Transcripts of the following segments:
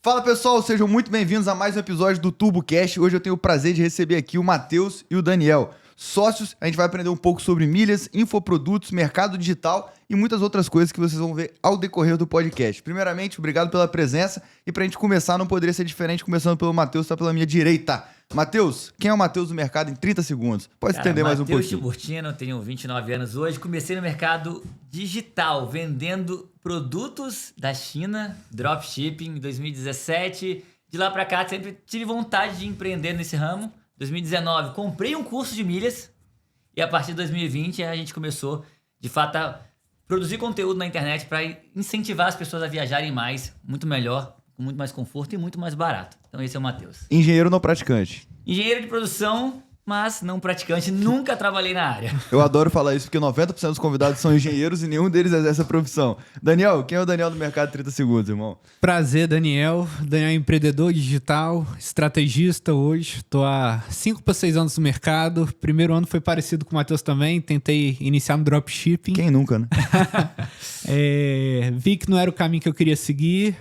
Fala pessoal, sejam muito bem-vindos a mais um episódio do TurboCast. Hoje eu tenho o prazer de receber aqui o Matheus e o Daniel. Sócios, a gente vai aprender um pouco sobre milhas, infoprodutos, mercado digital e muitas outras coisas que vocês vão ver ao decorrer do podcast. Primeiramente, obrigado pela presença e pra gente começar não poderia ser diferente, começando pelo Matheus, tá pela minha direita. Matheus, quem é o Matheus do mercado em 30 segundos? Pode estender mais um pouquinho. Matheus Tiburtino, tenho 29 anos hoje, comecei no mercado digital, vendendo produtos da China, dropshipping em 2017. De lá pra cá sempre tive vontade de empreender nesse ramo. 2019, comprei um curso de milhas e a partir de 2020 a gente começou, de fato, a produzir conteúdo na internet para incentivar as pessoas a viajarem mais, muito melhor, com muito mais conforto e muito mais barato. Então esse é o Matheus. Engenheiro não praticante. Engenheiro de produção, mas não praticante, nunca trabalhei na área. Eu adoro falar isso porque 90% dos convidados são engenheiros e nenhum deles exerce a profissão. Daniel, quem é o Daniel do mercado 30 segundos, irmão? Prazer, Daniel. Daniel é empreendedor digital, estrategista hoje. Estou há 5 para 6 anos no mercado. Primeiro ano foi parecido com o Matheus também. Tentei iniciar no dropshipping. Quem nunca, né? Vi que não era o caminho que eu queria seguir.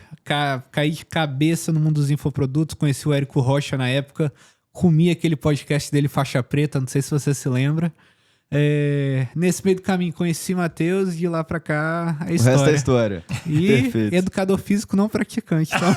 Caí de cabeça no mundo dos infoprodutos. Conheci o Érico Rocha na época. Comi aquele podcast dele, Faixa Preta, não sei se você se lembra. Nesse meio do caminho conheci Matheus e de lá pra cá a história. O resto é história. E Perfeito. Educador físico não praticante. Então...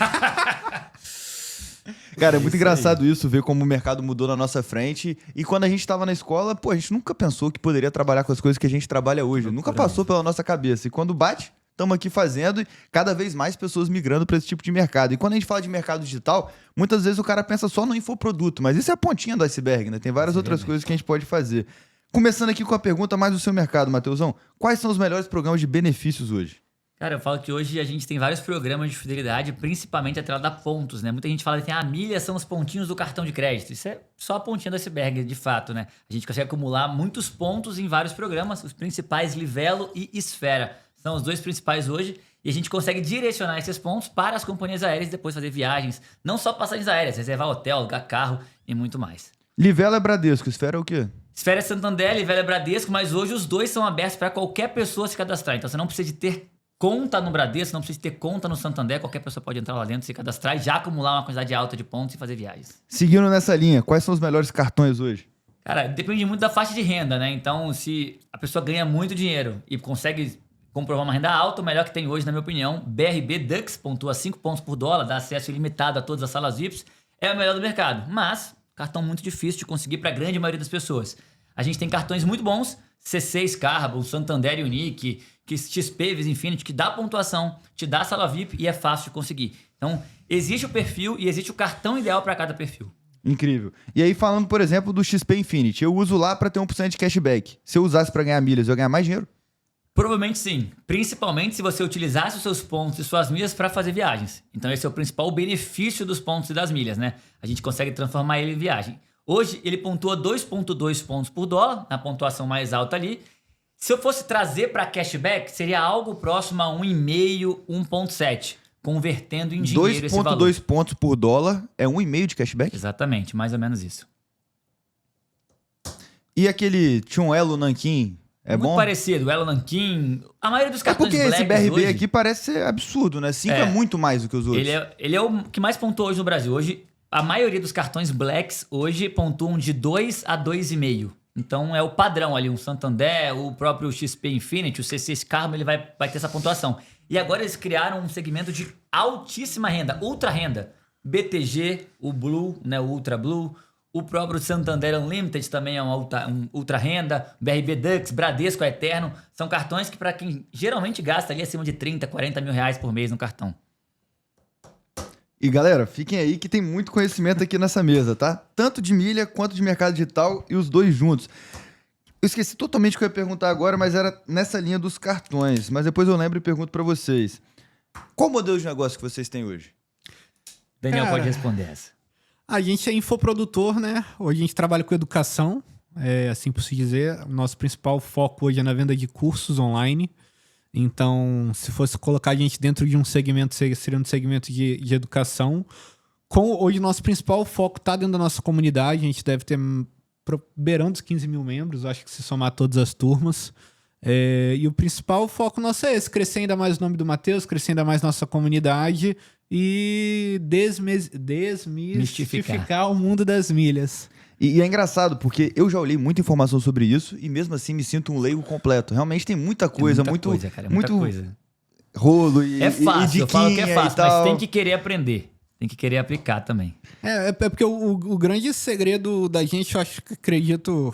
Cara, é muito engraçado isso, ver como o mercado mudou na nossa frente. E quando a gente tava na escola, a gente nunca pensou que poderia trabalhar com as coisas que a gente trabalha hoje. Nunca passou pela nossa cabeça. E quando bate, estamos aqui fazendo e cada vez mais pessoas migrando para esse tipo de mercado. E quando a gente fala de mercado digital, muitas vezes o cara pensa só no infoproduto, mas isso é a pontinha do iceberg, né? Tem várias outras coisas que a gente pode fazer. Começando aqui com a pergunta mais do seu mercado, Matheusão. Quais são os melhores programas de benefícios hoje? Cara, eu falo que hoje a gente tem vários programas de fidelidade, principalmente atrelado a pontos, né? Muita gente fala que milhas são os pontinhos do cartão de crédito. Isso é só a pontinha do iceberg, de fato, né? A gente consegue acumular muitos pontos em vários programas, os principais Livelo e Esfera. São os dois principais hoje e a gente consegue direcionar esses pontos para as companhias aéreas e depois fazer viagens, não só passagens aéreas, reservar hotel, alugar carro e muito mais. Livelo é Bradesco, Esfera é o quê? Esfera é Santander, Livelo é Bradesco, mas hoje os dois são abertos para qualquer pessoa se cadastrar. Então você não precisa de ter conta no Bradesco, não precisa de ter conta no Santander, qualquer pessoa pode entrar lá dentro, se cadastrar e já acumular uma quantidade alta de pontos e fazer viagens. Seguindo nessa linha, quais são os melhores cartões hoje? Cara, depende muito da faixa de renda, né? Então se a pessoa ganha muito dinheiro e consegue comprovar uma renda alta, o melhor que tem hoje, na minha opinião, BRB Dux, pontua 5 pontos por dólar, dá acesso ilimitado a todas as salas VIPs, é o melhor do mercado. Mas, cartão muito difícil de conseguir para a grande maioria das pessoas. A gente tem cartões muito bons, C6 Carbon, Santander Unique, XP Visa Infinity, que dá pontuação, te dá sala VIP e é fácil de conseguir. Então, existe o perfil e existe o cartão ideal para cada perfil. Incrível. E aí, falando, por exemplo, do XP Infinity, eu uso lá para ter 1% de cashback. Se eu usasse para ganhar milhas, eu ia ganhar mais dinheiro? Provavelmente sim, principalmente se você utilizasse os seus pontos e suas milhas para fazer viagens. Então esse é o principal benefício dos pontos e das milhas, né? A gente consegue transformar ele em viagem. Hoje ele pontua 2,2 pontos por dólar, na pontuação mais alta ali. Se eu fosse trazer para cashback, seria algo próximo a 1,5, 1,7, convertendo em dinheiro esse valor. 2,2 pontos por dólar é 1,5 de cashback? Exatamente, mais ou menos isso. E aquele Tchum Elo Nanquim? É muito bom? parecido, o Elo Nanquim, a maioria dos cartões porque Black esse BRB hoje, aqui parece ser absurdo, né? 5 é muito mais do que os outros. Ele é o que mais pontua hoje no Brasil. Hoje, a maioria dos cartões Blacks hoje pontuam de 2 a 2,5. Então é o padrão ali, um Santander, o próprio XP Infinity, o C6 Carbon, ele vai ter essa pontuação. E agora eles criaram um segmento de altíssima renda, ultra renda. BTG, o Blue, né, o Ultra Blue, o próprio Santander Unlimited também é um ultra renda, BRB Dux, Bradesco Eterno, são cartões que para quem geralmente gasta ali acima de 30, 40 mil reais por mês no cartão. E galera, fiquem aí que tem muito conhecimento aqui nessa mesa, tá? Tanto de milha quanto de mercado digital e os dois juntos. Eu esqueci totalmente o que eu ia perguntar agora, mas era nessa linha dos cartões. Mas depois eu lembro e pergunto para vocês. Qual modelo de negócio que vocês têm hoje? Daniel pode responder essa. A gente é infoprodutor, né? Hoje a gente trabalha com educação, assim por se dizer. O nosso principal foco hoje é na venda de cursos online. Então, se fosse colocar a gente dentro de um segmento, seria um segmento de educação. Hoje, nosso principal foco está dentro da nossa comunidade. A gente deve ter beirando os 15 mil membros, acho que se somar todas as turmas. E o principal foco nosso é esse, crescer ainda mais o nome do Matheus, crescer ainda mais nossa comunidade e desmistificar o mundo das milhas. E é engraçado, porque eu já olhei muita informação sobre isso e mesmo assim me sinto um leigo completo. Realmente tem muita coisa, muita coisa, cara, muita coisa. Rolo e é fácil, eu falo que é fácil, mas tem que querer aprender. Tem que querer aplicar também. É porque o grande segredo da gente, eu acredito,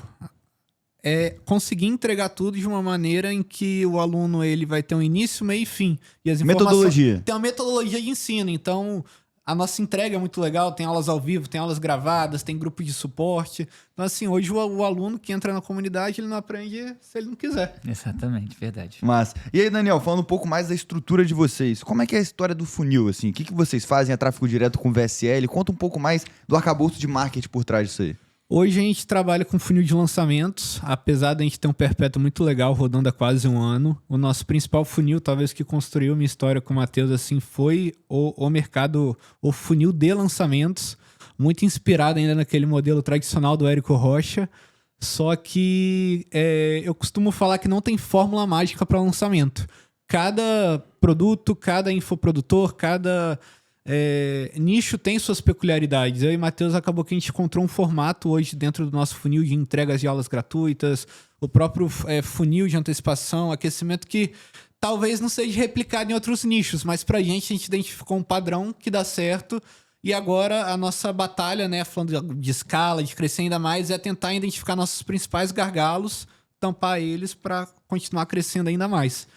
é conseguir entregar tudo de uma maneira em que o aluno ele vai ter um início, meio e fim. E as metodologia. Tem uma metodologia de ensino, então a nossa entrega é muito legal, tem aulas ao vivo, tem aulas gravadas, tem grupo de suporte. Então, assim, hoje o aluno que entra na comunidade, ele não aprende se ele não quiser. Exatamente, verdade. Mas, e aí, Daniel, falando um pouco mais da estrutura de vocês, como é que é a história do funil, assim? O que vocês fazem? É tráfego direto com VSL? Conta um pouco mais do arcabouço de marketing por trás disso aí. Hoje a gente trabalha com funil de lançamentos, apesar de a gente ter um perpétuo muito legal rodando há quase um ano. O nosso principal funil, talvez que construiu minha história com o Matheus, assim, foi o mercado, o funil de lançamentos, muito inspirado ainda naquele modelo tradicional do Érico Rocha. Só que eu costumo falar que não tem fórmula mágica para lançamento. Cada produto, cada infoprodutor, cada nicho tem suas peculiaridades. Eu e Matheus acabou que a gente encontrou um formato hoje dentro do nosso funil de entregas de aulas gratuitas, o próprio funil de antecipação, aquecimento que talvez não seja replicado em outros nichos, mas pra gente a gente identificou um padrão que dá certo e agora a nossa batalha, né, falando de escala, de crescer ainda mais, é tentar identificar nossos principais gargalos, tampar eles para continuar crescendo ainda mais.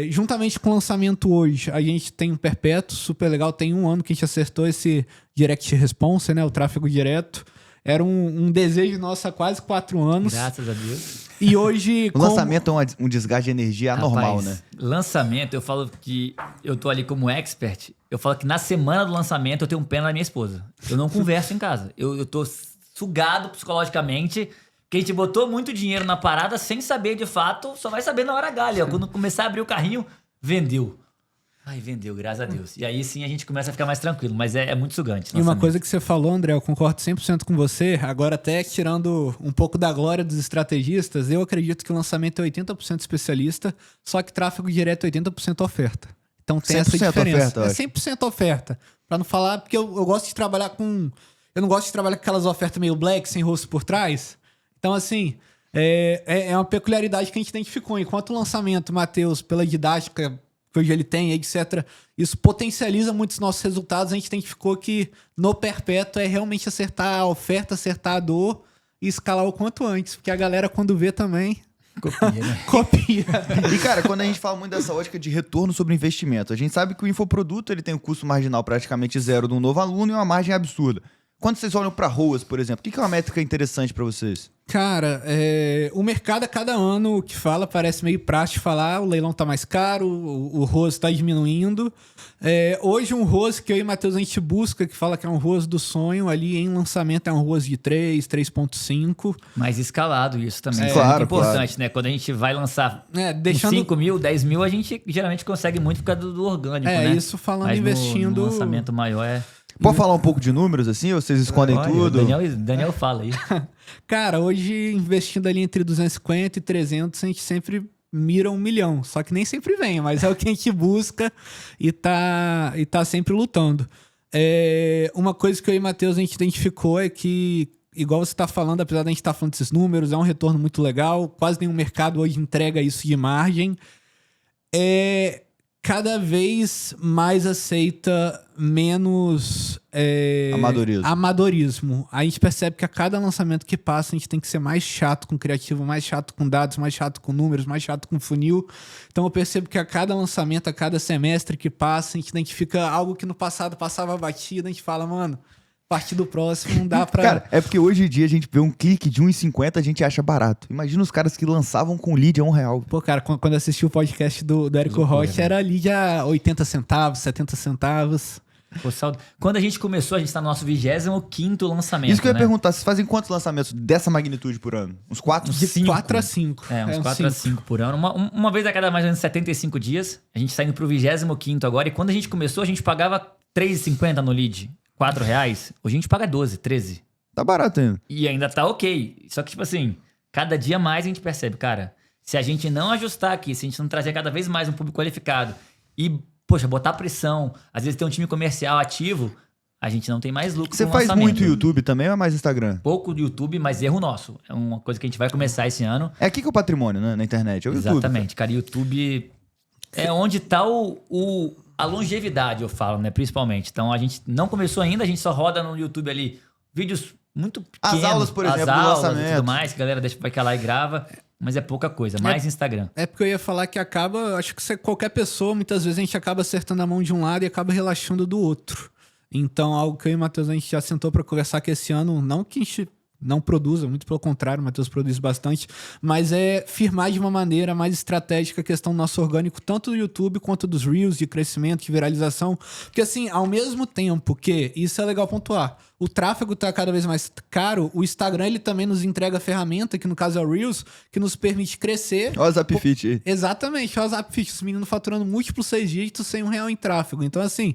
Juntamente com o lançamento hoje, a gente tem um perpétuo super legal. Tem um ano que a gente acertou esse Direct Response, né? O tráfego direto. Era um desejo nosso há quase 4 anos. Graças a Deus. E hoje... O lançamento é um desgaste de energia anormal, né? Lançamento, eu falo que eu tô ali como expert. Eu falo que na semana do lançamento eu tenho um pena da minha esposa. Eu não converso em casa. Eu tô sugado psicologicamente... Que a gente botou muito dinheiro na parada sem saber de fato, só vai saber na hora H. Quando começar a abrir o carrinho, vendeu. Ai, vendeu, graças a Deus. E aí sim a gente começa a ficar mais tranquilo, mas é muito sugante. E uma coisa que você falou, André, eu concordo 100% com você. Agora até tirando um pouco da glória dos estrategistas, eu acredito que o lançamento é 80% especialista, só que tráfego direto é 80% oferta. Então tem essa diferença. Oferta, é 100% oferta. Pra não falar, porque eu gosto de trabalhar com... Eu não gosto de trabalhar com aquelas ofertas meio black, sem rosto por trás. Então, assim, é uma peculiaridade que a gente identificou. Enquanto o lançamento, Matheus, pela didática que hoje ele tem, etc., isso potencializa muitos nossos resultados, a gente identificou que no perpétuo é realmente acertar a oferta, acertar a dor e escalar o quanto antes. Porque a galera, quando vê também... Copia, né? Copia. E, cara, quando a gente fala muito dessa ótica de retorno sobre investimento, a gente sabe que o infoproduto ele tem um custo marginal praticamente zero de um novo aluno e uma margem absurda. Quando vocês olham para ROAS, por exemplo, o que é uma métrica interessante para vocês? Cara, o mercado a cada ano que fala parece meio prático falar, o leilão tá mais caro, o ROAS tá diminuindo. Hoje um ROAS que eu e o Matheus a gente busca, que fala que é um ROAS do sonho, ali em lançamento é um ROAS de 3, 3.5. Mais escalado isso também. Claro, é importante, né? Quando a gente vai lançar 5 mil, 10 mil, a gente geralmente consegue muito por causa do orgânico, né? Isso falando mas investindo... no lançamento maior Pode falar um pouco de números assim, ou vocês escondem tudo? Daniel fala aí. Cara, hoje investindo ali entre 250 e 300, a gente sempre mira 1 milhão. Só que nem sempre vem, mas é o que a gente busca e tá sempre lutando. Uma coisa que eu e o Matheus a gente identificou é que, igual você tá falando, apesar da gente estar falando desses números, é um retorno muito legal. Quase nenhum mercado hoje entrega isso de margem. Cada vez mais aceita menos amadorismo. A gente percebe que a cada lançamento que passa, a gente tem que ser mais chato com criativo, mais chato com dados, mais chato com números, mais chato com funil. Então eu percebo que a cada lançamento, a cada semestre que passa, a gente identifica algo que no passado passava batido, a gente fala, mano... A partir do próximo não dá pra... Cara, é porque hoje em dia a gente vê um clique de 1,50 a gente acha barato. Imagina os caras que lançavam com lead a R$1. Pô, cara, quando eu assisti o podcast do Érico Rocha, era lead a 80 centavos, 70 centavos. Pô, quando a gente começou, a gente tá no nosso 25º lançamento. Isso que eu ia perguntar, vocês fazem quantos lançamentos dessa magnitude por ano? Uns 4? De 4 a 5. Uns 4 a 5 por ano. Uma vez a cada mais ou menos 75 dias. A gente tá indo pro 25º agora. E quando a gente começou, a gente pagava R$3,50 no lead. R$4. Hoje a gente paga 12, 13. Tá barato ainda. E ainda tá ok. Só que, tipo assim, cada dia mais a gente percebe, cara, Se a gente não ajustar aqui, se a gente não trazer cada vez mais um público qualificado e, poxa, botar pressão, às vezes ter um time comercial ativo, a gente não tem mais lucro. Você com o faz lançamento. muito YouTube também ou é mais Instagram? Pouco do YouTube, mas erro nosso. É uma coisa que a gente vai começar esse ano. É aqui que é o patrimônio, né? Na internet. É o YouTube. Exatamente, cara. YouTube é onde tá a longevidade, eu falo, né? Principalmente. Então a gente não começou ainda, a gente só roda no YouTube ali vídeos muito pequenos. As aulas, por exemplo, as do aulas lançamento. e tudo mais, que a galera vai que lá e grava. Mas é pouca coisa, mais Instagram. É porque eu ia falar que acho que qualquer pessoa, muitas vezes a gente acaba acertando a mão de um lado e acaba relaxando do outro. Então, algo que eu e o Matheus a gente já sentou para conversar que esse ano, não que a gente não produza, muito pelo contrário, o Matheus produz bastante, mas é firmar de uma maneira mais estratégica a questão do nosso orgânico, tanto do YouTube quanto dos Reels, de crescimento, de viralização. Porque assim, ao mesmo tempo que, isso é legal pontuar, o tráfego tá cada vez mais caro, o Instagram ele também nos entrega a ferramenta, que no caso é o Reels, que nos permite crescer. Olha o Zapfit aí. Exatamente, olha o Zapfit, os meninos faturando múltiplos 6 dígitos sem R$1 em tráfego. Então, assim,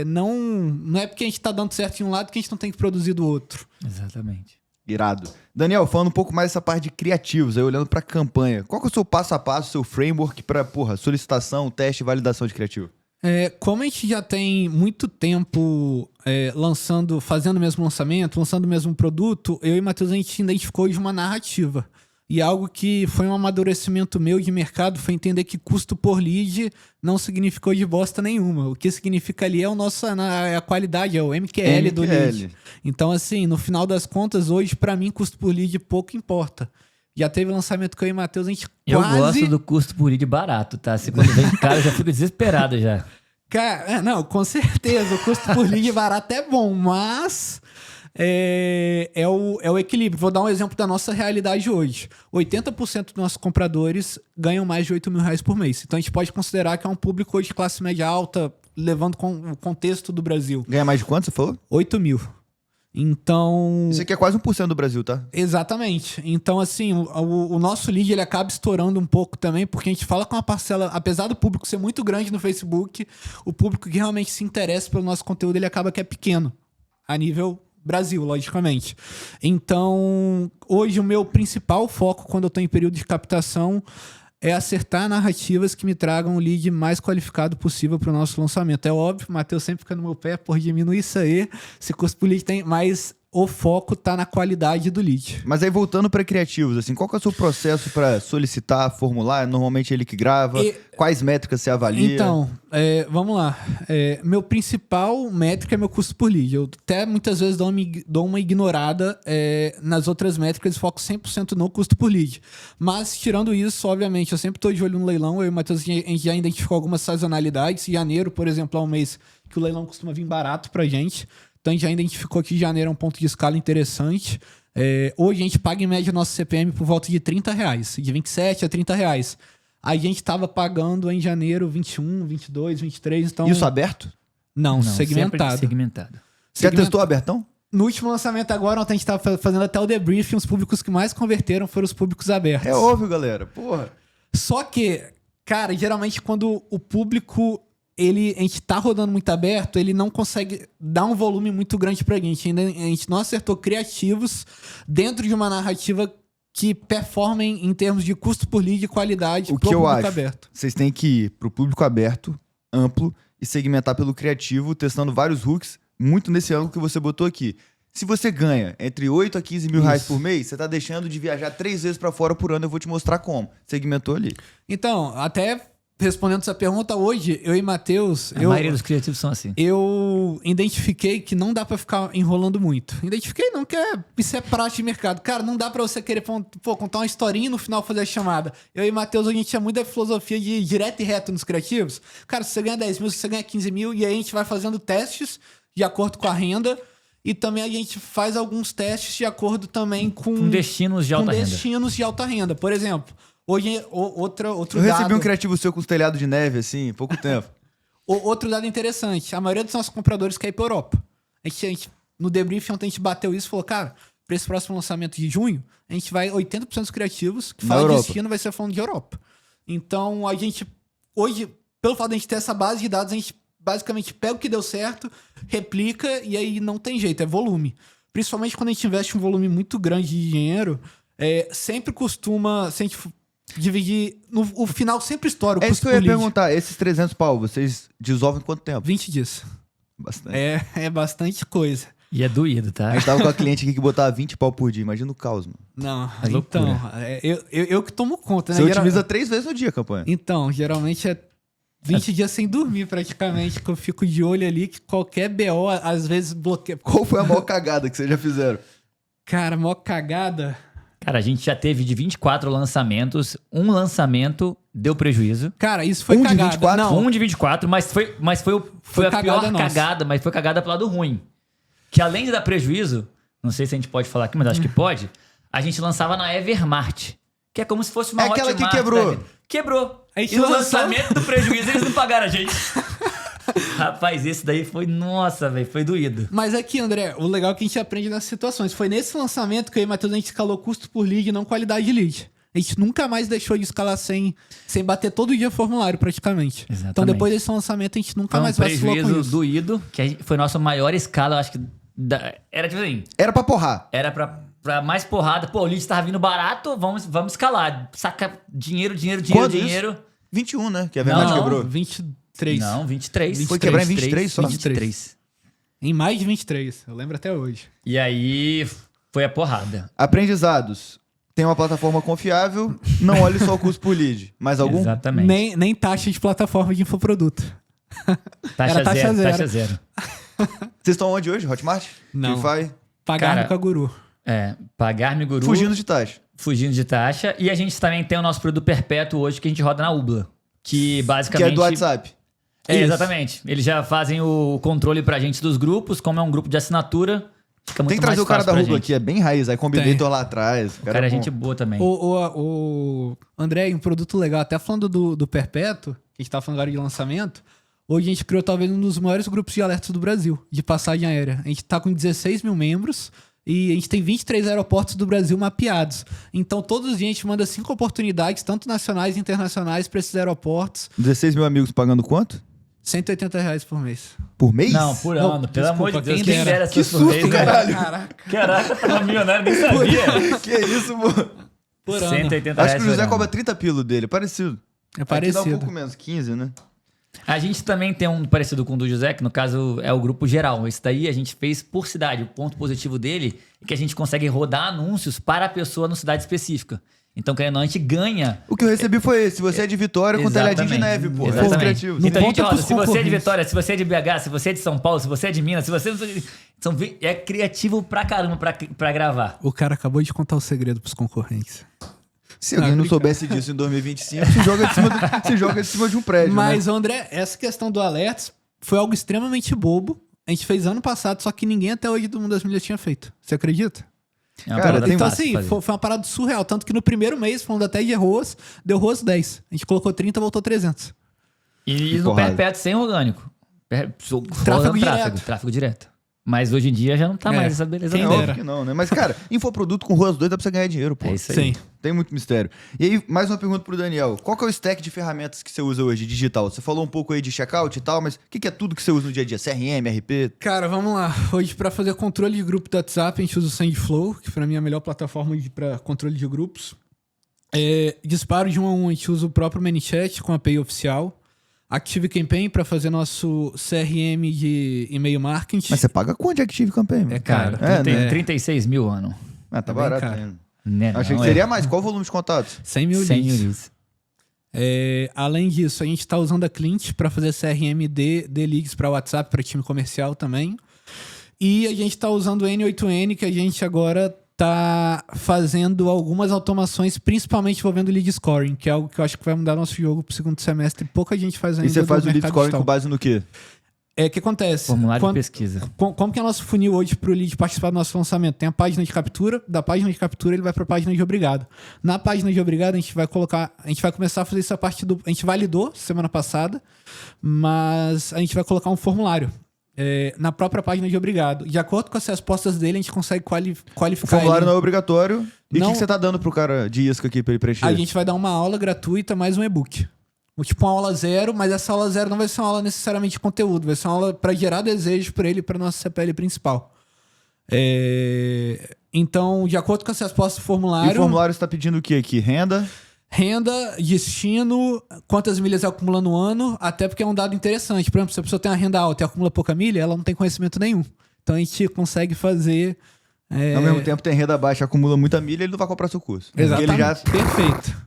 não é porque a gente tá dando certo em um lado que a gente não tem que produzir do outro. Exatamente. Irado. Daniel, falando um pouco mais dessa parte de criativos, aí olhando pra campanha, qual que é o seu passo a passo, seu framework pra, solicitação, teste e validação de criativo? Como a gente já tem muito tempo fazendo o mesmo lançamento, lançando o mesmo produto, eu e o Matheus a gente identificou de uma narrativa. E algo que foi um amadurecimento meu de mercado foi entender que custo por lead não significou de bosta nenhuma. O que significa ali é a qualidade, é o MQL do lead. Então, assim, no final das contas, hoje, pra mim, custo por lead pouco importa. Já teve lançamento com eu e o Matheus, a gente Eu gosto do custo por lead barato, tá? Se quando vem caro, eu já fico desesperado já. Cara, não, com certeza, o custo por lead barato é bom, mas é o equilíbrio. Vou dar um exemplo da nossa realidade hoje. 80% dos nossos compradores ganham mais de R$8.000 por mês. Então a gente pode considerar que é um público hoje de classe média alta, levando o contexto do Brasil. Ganha mais de quanto, você falou? 8.000. Então... Isso aqui é quase 1% do Brasil, tá? Exatamente. Então, assim, o nosso lead ele acaba estourando um pouco também, porque a gente fala com uma parcela, apesar do público ser muito grande no Facebook, o público que realmente se interessa pelo nosso conteúdo, ele acaba que é pequeno, a nível Brasil, logicamente. Então, hoje o meu principal foco quando eu estou em período de captação é acertar narrativas que me tragam o lead mais qualificado possível para o nosso lançamento. É óbvio, o Matheus sempre fica no meu pé, por diminui isso aí, se custo por lead tem, mas o foco tá na qualidade do lead. Mas aí voltando para criativos, assim, qual que é o seu processo para solicitar, formular? Normalmente ele que grava? Quais métricas você avalia? Então, vamos lá. Meu principal métrica é meu custo por lead. Eu até muitas vezes dou uma ignorada nas outras métricas e foco 100% no custo por lead. Mas, tirando isso, obviamente, eu sempre estou de olho no leilão. Eu e o Matheus, a gente já identificou algumas sazonalidades. Em janeiro, por exemplo, é um mês que o leilão costuma vir barato pra gente. Então a gente já identificou que janeiro é um ponto de escala interessante. Hoje a gente paga em média o nosso CPM por volta de R$30, de 27 a R$30. A gente estava pagando em janeiro 21, 22, 23. Então... Isso aberto? Não, segmentado. Segmentado. Você já testou abertão? No último lançamento agora, ontem a gente estava fazendo até o debriefing, os públicos que mais converteram foram os públicos abertos. É óbvio, galera. Porra. Só que, cara, geralmente quando o público... a gente tá rodando muito aberto, ele não consegue dar um volume muito grande pra gente. A gente não acertou criativos dentro de uma narrativa que performem em termos de custo por lead e qualidade pro público aberto. Vocês têm que ir pro público aberto, amplo, e segmentar pelo criativo, testando vários hooks, muito nesse ângulo que você botou aqui. Se você ganha entre 8 a 15 mil reais por mês, você tá deixando de viajar 3 vezes pra fora por ano, eu vou te mostrar como. Segmentou ali. Então, até... respondendo essa pergunta, hoje, eu e Matheus... A maioria dos criativos são assim. Eu identifiquei que não dá pra ficar enrolando muito. Identifiquei não, que isso é prática de mercado. Cara, não dá pra você querer contar uma historinha e no final fazer a chamada. Eu e Matheus, a gente tinha muita filosofia de direto e reto nos criativos. Cara, se você ganha 10 mil, se você ganha 15 mil, e aí a gente vai fazendo testes de acordo com a renda. E também a gente faz alguns testes de acordo também com destinos de alta renda. Destinos de alta renda. Por exemplo... Hoje, outro eu recebi dado... um criativo seu com os telhados de neve, assim, pouco tempo. Outro dado interessante. A maioria dos nossos compradores quer ir pra Europa. No debriefing, ontem a gente bateu isso e falou, cara, para esse próximo lançamento de junho, a gente vai 80% dos criativos que falam de destino vai ser falando de Europa. Então, a gente, hoje, pelo fato de a gente ter essa base de dados, a gente basicamente pega o que deu certo, replica e aí não tem jeito, é volume. Principalmente quando a gente investe um volume muito grande de dinheiro... sempre costuma... Se a gente dividir... O final sempre estoura o É isso custo que eu ia por lead. perguntar. Esses 300 pau, vocês dissolvem em quanto tempo? 20 dias. Bastante. É bastante coisa. E é doído, tá? A gente tava com a cliente aqui que botava 20 pau por dia. Imagina o caos, mano. Não, É loucura. então... eu que tomo conta, né? Você otimiza 3 vezes no dia a campanha. Então, geralmente é 20 dias sem dormir, praticamente, que eu fico de olho ali, que qualquer BO, às vezes, bloqueia. Qual foi a maior cagada que vocês já fizeram? Cara, maior cagada. Cara, a gente já teve de 24 lançamentos, um lançamento deu prejuízo. Cara, isso foi Um de cagada. 24? Não, Um de 24, mas foi a cagada pior nossa. cagada, mas foi cagada pro lado ruim. Que além de dar prejuízo, não sei se a gente pode falar aqui, mas acho que pode, a gente lançava na Evermart, que é como se fosse uma É aquela que Hotmart quebrou. da vida. Quebrou. A gente E no lançou- lançamento do prejuízo eles não pagaram a gente. Rapaz, esse daí foi, nossa, velho, foi doído. mas aqui, André, o legal é que a gente aprende nas situações. Foi nesse lançamento que eu e o Matheus, a gente escalou custo por lead, não qualidade de lead. A gente nunca mais deixou de escalar sem bater todo dia formulário, praticamente. Exatamente. Então, depois desse lançamento, a gente nunca Foi um mais vacilou com prejuízo isso. doído, que foi nossa maior escala, eu acho que era tipo assim, Era pra porrar. era pra mais porrada. Pô, o lead tava vindo barato, vamos escalar. Saca dinheiro, Quando isso? dinheiro. 21, né? Que a verdade Não, quebrou. 23. Não, 23. Foi quebrar em 23 só? 23. Em mais de 23. Eu lembro até hoje. E aí foi a porrada. Aprendizados. Tem uma plataforma confiável, não olhe só o custo por lead. Mais algum? Exatamente. Nem taxa de plataforma de infoproduto. Taxa Era taxa zero, zero. taxa zero. Vocês estão onde hoje? Hotmart? Não. Shopify? Pagar Cara, no Kaguru. Pagar Miguru. Fugindo de taxa. Fugindo de taxa. E a gente também tem o nosso produto perpétuo hoje que a gente roda na Ubla. Que Que basicamente... é do WhatsApp. Isso. Exatamente. Eles já fazem o controle pra gente dos grupos. Como é um grupo de assinatura, fica muito Tem que trazer mais o cara fácil da pra Rubla gente. aqui, é bem raiz. Aí Combinator lá atrás. O cara é bom. gente boa também. O André, um produto legal, até falando do Perpétuo, que a gente tá falando agora de lançamento, hoje a gente criou talvez um dos maiores grupos de alertas do Brasil, de passagem aérea. A gente tá com 16 mil membros e a gente tem 23 aeroportos do Brasil mapeados. Então, todos os dias a gente manda 5 oportunidades, tanto nacionais e internacionais, para esses aeroportos. 16 mil amigos pagando quanto? R$180 por mês. Por mês? Não, por Não, ano. Pelo desculpa, amor de Deus, quem quem dera. dera Que essas por mês, susto, né? caralho. Caraca, Caraca, tava milionário, nem sabia. Que isso, pô? por ano. 180 Acho reais que o José por ano. cobra 30 pilo dele. Parecido. É Aqui dá um parecido. pouco menos, 15, né? A gente também tem um parecido com o do José, que no caso é o grupo geral. Esse daí a gente fez por cidade. O ponto positivo dele é que a gente consegue rodar anúncios para a pessoa na cidade específica. Então, querendo ou não, a gente ganha. O que eu recebi foi esse. Se você é de Vitória, com telhadinho de Exatamente. neve, pô. É Exatamente. criativo. No Então a gente ponto roda, pros se você é de concorrentes. Vitória, se você é de BH, se você é de São Paulo, se você é de Minas, se você... É criativo pra caramba pra gravar. O cara acabou de contar o segredo pros concorrentes. Se alguém não soubesse disso em 2025, se joga de cima de um prédio, Mas, né? André, essa questão do alerts foi algo extremamente bobo. A gente fez ano passado, só que ninguém até hoje do Mundo das Milhas tinha feito. Você acredita? É uma Cara, parada tem Então, fácil de assim, fazer. foi uma parada surreal. Tanto que no primeiro mês, falando até de ROAS, deu ROAS 10. A gente colocou 30, voltou 300. E no porrada. perpétuo sem orgânico. Tráfego direto. Tráfego direto. Mas hoje em dia já não tá É. mais essa beleza Quem não. É dera. óbvio que não, né? Mas, cara, infoproduto com ROAS 2 dá pra você ganhar dinheiro, pô. É isso aí. Sim. Tem muito mistério. E aí, mais uma pergunta pro Daniel. Qual que é o stack de ferramentas que você usa hoje, digital? Você falou um pouco aí de checkout e tal, mas o que é tudo que você usa no dia a dia? CRM, RP? Cara, vamos lá. Hoje, pra fazer controle de grupo do WhatsApp, a gente usa o SendFlow, que pra mim é a melhor plataforma pra controle de grupos. Disparo de 1 a 1, a gente usa o próprio ManyChat com a API oficial. ActiveCampaign para fazer nosso CRM de e-mail marketing. Mas você paga quanto de Active Campaign? mano? É caro. É, né? 36 mil ano. Ah, tá É bem barato caro. ainda. Né, Achei não, que seria mais. Qual o volume de contatos? 100 mil 100 leads. leads. Além disso, a gente está usando a Clint para fazer CRM de leads para WhatsApp, para time comercial também. E a gente está usando o N8N, que a gente agora está fazendo algumas automações, principalmente envolvendo lead scoring, que é algo que eu acho que vai mudar nosso jogo para o segundo semestre. Pouca gente faz ainda. E você faz o lead mercado scoring digital. com base no quê? O que acontece? Formulário de pesquisa. Como que é o nosso funil hoje para o lead participar do nosso lançamento? Tem a página de captura, da página de captura ele vai para a página de obrigado. Na página de obrigado a gente vai começar a fazer isso a partir do... A gente validou semana passada, mas a gente vai colocar um formulário na própria página de obrigado. De acordo com as respostas dele, a gente consegue qualificar O formulário ele. não é obrigatório. E o Não. que você tá dando pro cara de isca aqui pra ele preencher? A gente vai dar uma aula gratuita mais um e-book. Tipo uma aula zero, mas essa aula zero não vai ser uma aula necessariamente de conteúdo, vai ser uma aula para gerar desejo para ele, para nossa CPL principal. Então, de acordo com as respostas do E o formulário, formulário está pedindo o quê aqui? Renda? renda, destino, quantas milhas ela acumula no ano, até porque é um dado interessante. Por exemplo, se a pessoa tem uma renda alta e acumula pouca milha, ela não tem conhecimento nenhum. Então a gente consegue fazer... Ao mesmo tempo tem renda baixa, acumula muita milha, ele não vai comprar seu curso. Porque Exatamente, ele já... perfeito.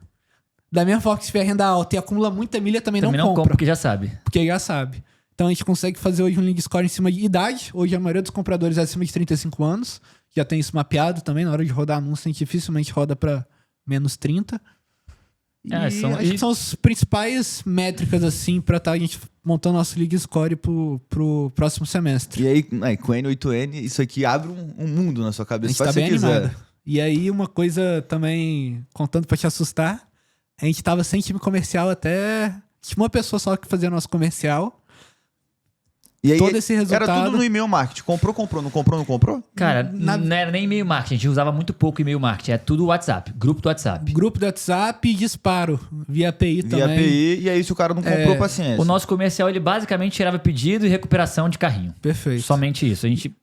Da mesma forma que se tiver renda alta e acumula muita milha, também não Também não compra. compra porque já sabe. Porque já sabe. Então a gente consegue fazer hoje um link score em cima de idade. Hoje a maioria dos compradores é acima de 35 anos. Já tem isso mapeado também. Na hora de rodar anúncio, a gente dificilmente roda para menos 30. E acho que são as principais métricas, assim, para estar a gente montando nosso League Score pro próximo semestre. E aí, com N8N, isso aqui abre um mundo na sua A cabeça. gente Faz tá se bem você quiser. animado. E aí, uma coisa também, contando pra te assustar, a gente tava sem time comercial até... Tinha uma pessoa só que fazia nosso comercial. E aí, Todo esse resultado... era tudo no e-mail marketing. Comprou, não comprou, não comprou? Cara, não era nem e-mail marketing. A gente usava muito pouco e-mail marketing. É tudo WhatsApp. Grupo do WhatsApp. Grupo do WhatsApp e disparo. Via API Via também. API, e aí se o cara não comprou, paciência. O nosso comercial, ele basicamente tirava pedido e recuperação de carrinho. Perfeito. Somente isso. A gente,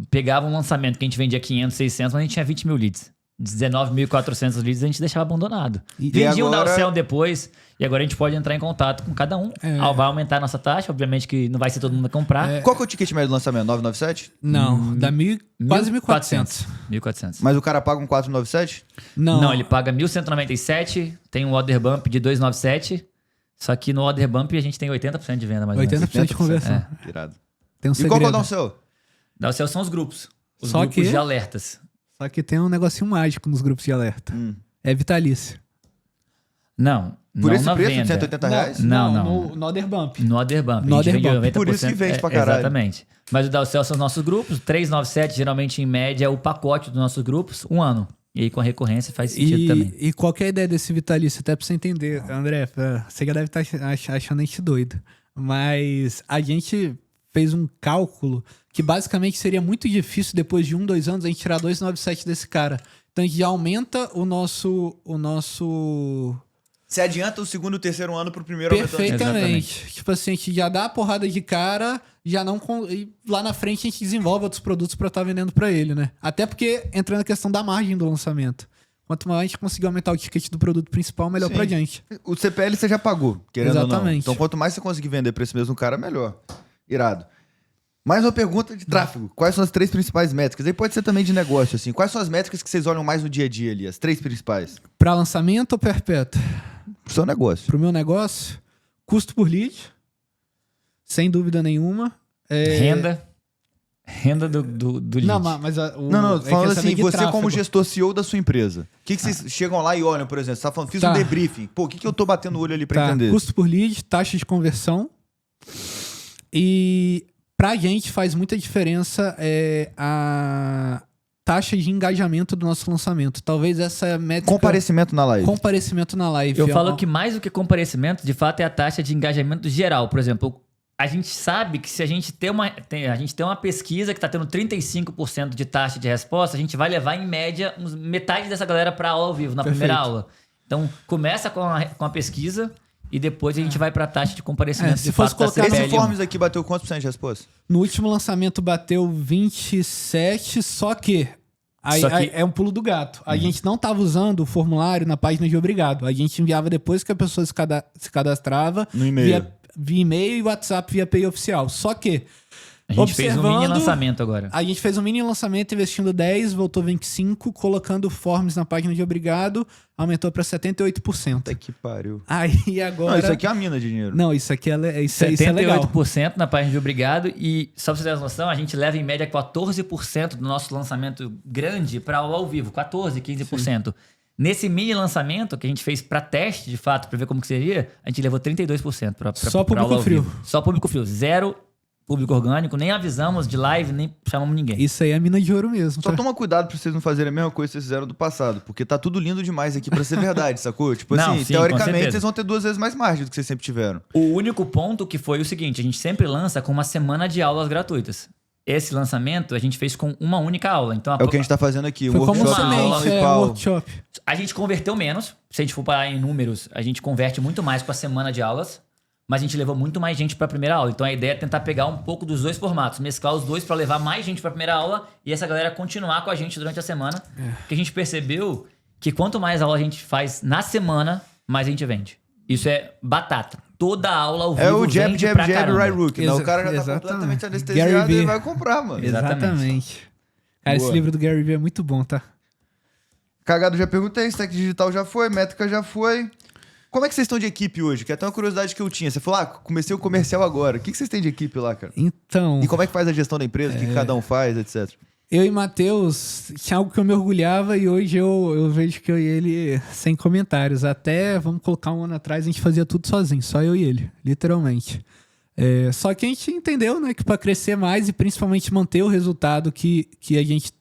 pegava um lançamento que a gente vendia 500, 600, mas a gente tinha 20 mil leads. 19.400 leads a gente deixava abandonado. E Vendia um agora- downsell depois, e agora a gente pode entrar em contato com cada um. Vai aumentar a nossa taxa, obviamente que não vai ser todo mundo a comprar. Qual que é o ticket médio do lançamento? 997? Não, dá quase 1.400. 1.400. Mas o cara paga um 497? Não, ele paga 1.197, tem um order bump de 297, só que no order bump a gente tem 80% de venda, mais ou menos. 80% de conversão. Irado. Tem um E qual que é o segredo. downsell? Downsell são os grupos. Os Só grupos que- de alertas. Só que tem um negocinho mágico nos grupos de alerta. É vitalício. Não, Por não esse na preço venda. de 180 reais? Não. No order bump. No order bump. No a gente order vende bump. 90%. Por isso que vende pra caralho. Exatamente. Mas o downsell são os nossos grupos. 397, geralmente, em média, é o pacote dos nossos grupos. Um ano. E aí, com a recorrência, faz sentido também. E qual que é a ideia desse vitalício? Até pra você entender, André, você já deve estar achando a gente doido. Mas a gente fez um cálculo que basicamente seria muito difícil, depois de 2 anos, a gente tirar 297 desse cara. Então a gente já aumenta o nosso Você adianta o segundo e o terceiro ano pro primeiro aumentando. perfeitamente. Tipo assim, a gente já dá a porrada de cara, já não e lá na frente a gente desenvolve outros produtos pra estar vendendo pra ele, né? Até porque entra na questão da margem do lançamento. Quanto mais a gente conseguir aumentar o ticket do produto principal, melhor Sim. pra gente. O CPL você já pagou, querendo ou não. Exatamente. Então quanto mais você conseguir vender pra esse mesmo cara, melhor. Irado. Mais uma pergunta de tráfego. Quais são as 3 principais métricas? Aí pode ser também de negócio, assim. Quais são as métricas que vocês olham mais no dia a dia ali? As 3 principais. Pra lançamento ou perpétuo? Pro seu negócio. Pro meu negócio, custo por lead, sem dúvida nenhuma. Renda do lead. Não, mas Não, falando assim, você como tráfego. gestor CEO da sua empresa. O que vocês chegam lá e olham, por exemplo? Você tá falando, fiz Tá. um debriefing. Pô, o que eu tô batendo o olho ali pra Tá, entender? custo por lead, taxa de conversão. E pra gente faz muita diferença a taxa de engajamento do nosso lançamento. Talvez essa métrica... Comparecimento na live. Comparecimento na live. Eu É falo uma- que mais do que comparecimento, de fato, é a taxa de engajamento geral. Por exemplo, a gente sabe que se a gente tem uma pesquisa que está tendo 35% de taxa de resposta, a gente vai levar, em média, metade dessa galera para aula ao vivo, na Perfeito. primeira aula. Então, começa com a pesquisa e depois a gente vai para a taxa de comparecimento. Se de fosse fato, da colocar Esse CPL1. Informes aqui bateu quantos por cento de resposta? No último lançamento bateu 27, só que... Aí é um pulo do gato. A gente não estava usando o formulário na página de obrigado. A gente enviava depois que a pessoa se cadastrava No e-mail. via e-mail e WhatsApp via API oficial. Só que A gente fez um mini observando- lançamento agora. a gente fez um mini lançamento investindo 10, voltou 25, colocando forms na página de obrigado, aumentou para 78%. Puta que pariu. Aí agora... Não, isso aqui é uma mina de dinheiro. Não, isso aqui isso é legal. 78% na página de obrigado. E só pra você ter uma noção, a gente leva em média 14% do nosso lançamento grande para aula ao vivo. 14%, 15%. Nesse mini lançamento que a gente fez para teste, de fato, para ver como que seria, a gente levou 32% para Só público frio. Só público frio. Zero público orgânico. Nem avisamos de live, nem chamamos ninguém. Isso aí é mina de ouro mesmo. Só tá? toma cuidado pra vocês não fazerem a mesma coisa que vocês fizeram do passado, porque tá tudo lindo demais aqui pra ser verdade, sacou? Tipo Não, assim, sim, com teoricamente certeza. vocês vão ter 2 vezes mais margem do que vocês sempre tiveram. O único ponto que foi o seguinte, a gente sempre lança com uma semana de aulas gratuitas. Esse lançamento a gente fez com uma única aula. Então, É o que a gente tá fazendo aqui, um Foi como workshop uma aula semente, um municipal. workshop. a gente converteu menos. Se a gente for parar em números, a gente converte muito mais com a semana de aulas. mas a gente levou muito mais gente para a primeira aula. Então a ideia é tentar pegar um pouco dos dois formatos, mesclar os dois para levar mais gente para a primeira aula e essa galera continuar com a gente durante a semana. Porque a gente percebeu que quanto mais aula a gente faz na semana, mais a gente vende. Isso é batata. Toda aula ao vivo É o jab, vende jab, pra jab, caramba. right hook. Né? O cara já tá Exatamente. completamente Gary anestesiado Vee. e vai comprar, mano. Exatamente. Cara, Boa. esse livro do Gary Vee é muito bom, tá? Cagado, já perguntei, Stack Digital já foi, Métrica já foi. Como é que vocês estão de equipe hoje? Que é até uma curiosidade que eu tinha. Você falou, comecei o comercial agora. O que vocês têm de equipe lá, cara? Então, E como é que faz a gestão da empresa? O que cada um faz, etc. eu e Matheus tinha algo que eu me orgulhava e hoje eu vejo que eu e ele sem comentários. Até, vamos colocar um ano atrás, a gente fazia tudo sozinho, só eu e ele, literalmente. Só que a gente entendeu, né, que para crescer mais e principalmente manter o resultado que a gente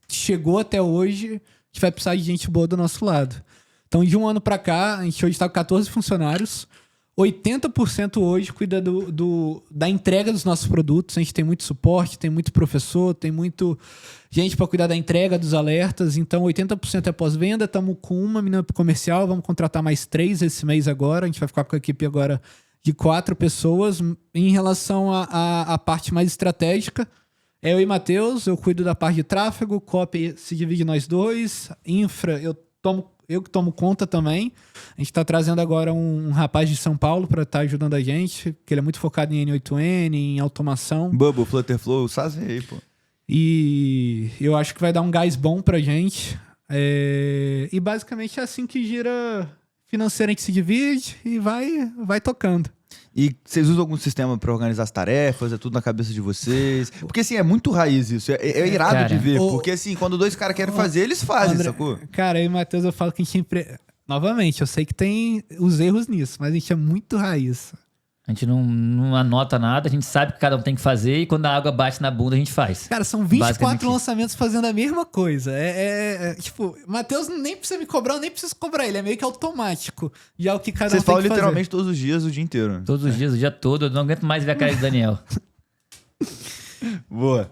chegou até hoje, a gente vai precisar de gente boa do nosso lado. Então, de um ano para cá, a gente hoje está com 14 funcionários. 80% hoje cuida da entrega dos nossos produtos. A gente tem muito suporte, tem muito professor, tem muito gente para cuidar da entrega, dos alertas. Então, 80% é pós-venda. Estamos com uma menina comercial. Vamos contratar mais 3 esse mês agora. A gente vai ficar com a equipe agora de 4 pessoas. Em relação à parte mais estratégica, eu e Matheus, eu cuido da parte de tráfego. Copy se divide nós dois. Infra, eu que tomo conta também. A gente está trazendo agora um rapaz de São Paulo para estar ajudando a gente, que ele é muito focado em N8N, em automação. Bubble, Flutterflow, SaaS aí, pô. E eu acho que vai dar um gás bom pra gente. E basicamente é assim que gira financeiro, a gente se divide e vai tocando. E vocês usam algum sistema pra organizar as tarefas? É tudo na cabeça de vocês? Porque assim, é muito raiz isso. É irado Cara, de ver. Porque assim, quando 2 caras querem fazer, eles fazem, André, sacou? Cara, eu e o Matheus, eu falo que a gente... Novamente, eu sei que tem os erros nisso, mas a gente é muito raiz. A gente não anota nada, a gente sabe o que cada um tem que fazer e quando a água bate na bunda a gente faz. Cara, são 24 Basicamente lançamentos fazendo a mesma coisa. Tipo, Matheus nem precisa me cobrar, eu nem preciso cobrar ele. É meio que automático. E é o que cada um Vocês tem falam que fazer. literalmente todos os dias, o dia inteiro. Todos os dias, o dia todo, eu não aguento mais ver a cara do Daniel. Boa.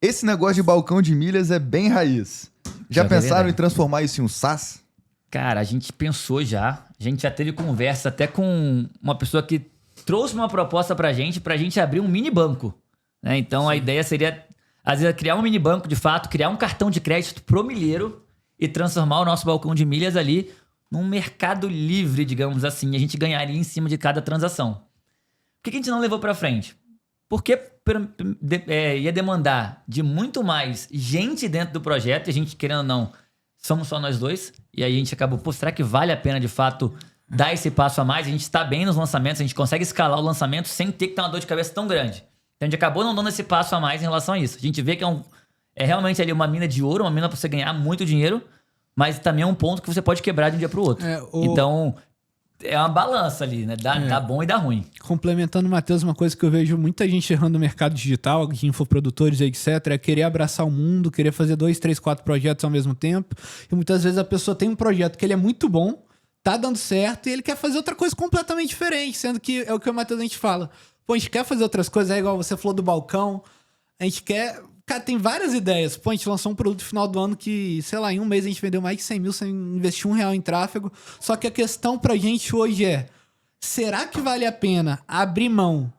Esse negócio de balcão de milhas é bem raiz. Já É pensaram verdade. em transformar isso em um SaaS? Cara, a gente pensou já. A gente já teve conversa até com uma pessoa que trouxe uma proposta pra gente abrir um mini banco. Né? Então a ideia seria, às vezes, criar um mini banco de fato, criar um cartão de crédito pro milheiro e transformar o nosso balcão de milhas ali num mercado livre, digamos assim. A gente ganharia em cima de cada transação. Por que a gente não levou pra frente? Porque ia demandar de muito mais gente dentro do projeto, e a gente, querendo ou não, somos só nós dois, e aí a gente acabou, será que vale a pena de fato dar esse passo a mais? A gente está bem nos lançamentos, a gente consegue escalar o lançamento sem ter que ter uma dor de cabeça tão grande. Então a gente acabou não dando esse passo a mais em relação a isso. A gente vê que é realmente ali uma mina de ouro, uma mina para você ganhar muito dinheiro, mas também é um ponto que você pode quebrar de um dia para o outro. Então é uma balança ali, né? Dá bom e dá ruim. Complementando o Matheus, uma coisa que eu vejo muita gente errando no mercado digital, de infoprodutores, etc., é querer abraçar o mundo, querer fazer 2, 3, 4 projetos ao mesmo tempo. E muitas vezes a pessoa tem um projeto que ele é muito bom, tá dando certo, e ele quer fazer outra coisa completamente diferente, sendo que é o que o Matheus a gente fala. Pô, a gente quer fazer outras coisas, é igual você falou do balcão, a gente quer... Cara, tem várias ideias. Pô, a gente lançou um produto no final do ano que, sei lá, em um mês a gente vendeu mais de 100 mil sem investir R$1 em tráfego. Só que a questão pra gente hoje é, será que vale a pena abrir mão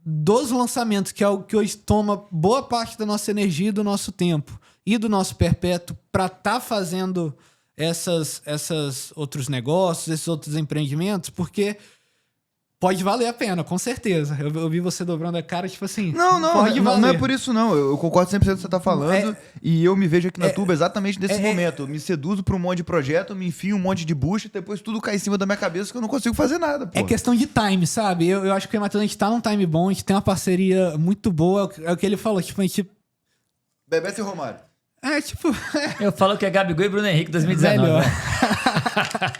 dos lançamentos, que é o que hoje toma boa parte da nossa energia e do nosso tempo, e do nosso perpétuo, pra tá fazendo essas outros negócios, esses outros empreendimentos? Porque... pode valer a pena, com certeza. Eu vi você dobrando a cara, tipo assim... Não é por isso não. Eu concordo 100% com o que você tá falando. E eu me vejo aqui na Tuba exatamente nesse momento. Eu me seduzo pra um monte de projeto, me enfio um monte de bucha e depois tudo cai em cima da minha cabeça que eu não consigo fazer nada, pô. É questão de time, sabe? Eu acho que o Matheus, a gente tá num time bom, a gente tem uma parceria muito boa. É o que ele falou, tipo, a gente... Bebeto e Romário. Eu falo que é Gabigol e Bruno Henrique 2019. Melhor. Né?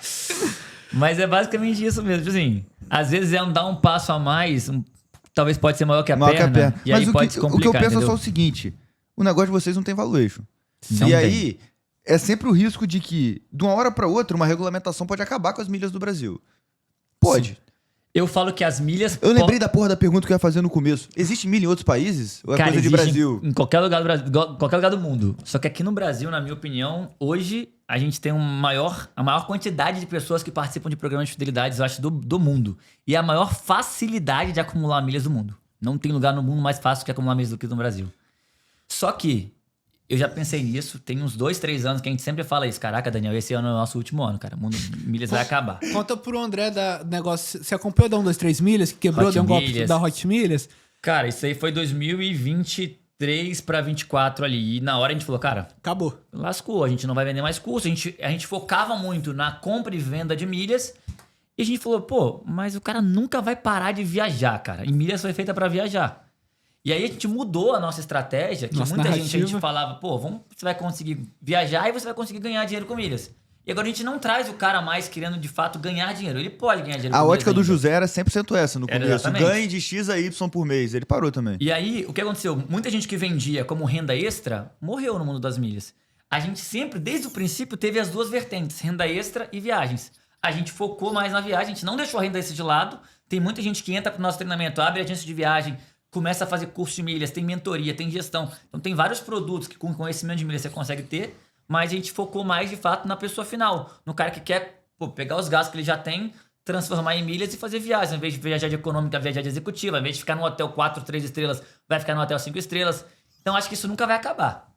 Mas é basicamente isso mesmo. Tipo assim, às vezes dar um passo a mais, talvez pode ser maior que a perna. E mas aí pode se o que eu complicar, penso é entendeu? só o seguinte: o negócio de vocês não tem valuation. Não e tem. aí, é sempre o risco de que, de uma hora pra outra, uma regulamentação pode acabar com as milhas do Brasil. Pode. Sim. Eu falo que as milhas... Eu lembrei da porra da pergunta que eu ia fazer no começo. Existe milha em outros países? Ou é Cara, coisa de existe Brasil? em qualquer lugar do Brasil, qualquer lugar do mundo. Só que aqui no Brasil, na minha opinião, hoje a gente tem a maior quantidade de pessoas que participam de programas de fidelidade, eu acho, do mundo. E a maior facilidade de acumular milhas do mundo. Não tem lugar no mundo mais fácil que acumular milhas do que no Brasil. Só que eu já pensei nisso, tem uns 2, 3 anos que a gente sempre fala isso. Caraca, Daniel, esse ano é o nosso último ano, cara. O mundo milhas vai acabar. Conta pro André do negócio. Você acompanhou da 1, 2, 3 milhas, que quebrou, Hot deu um golpe Milhas. da Hot Milhas? Cara, isso aí foi 2023 pra 24 ali. E na hora a gente falou, cara, Acabou. lascou, a gente não vai vender mais curso. A gente focava muito na compra e venda de milhas. E a gente falou, pô, mas o cara nunca vai parar de viajar, cara. E milhas foi feita pra viajar. E aí a gente mudou a nossa estratégia, que Nossa muita gente a narrativa. gente falava, pô, você vai conseguir viajar e você vai conseguir ganhar dinheiro com milhas. E agora a gente não traz o cara mais querendo de fato ganhar dinheiro. Ele pode ganhar dinheiro A com milhas ótica do ainda. José era 100% essa no Era começo. exatamente. Ganhe de X a Y por mês. Ele parou também. E aí, o que aconteceu? Muita gente que vendia como renda extra morreu no mundo das milhas. A gente sempre, desde o princípio, teve as duas vertentes, renda extra e viagens. A gente focou mais na viagem, a gente não deixou a renda extra de lado. Tem muita gente que entra pro nosso treinamento, abre agência de viagem, começa a fazer curso de milhas, tem mentoria, tem gestão. Então tem vários produtos que com conhecimento de milhas você consegue ter, mas a gente focou mais de fato na pessoa final, no cara que quer pegar os gastos que ele já tem, transformar em milhas e fazer viagens. Ao invés de viajar de econômica, viajar de executiva. Ao invés de ficar no hotel 4, 3 estrelas, vai ficar no hotel 5 estrelas. Então acho que isso nunca vai acabar.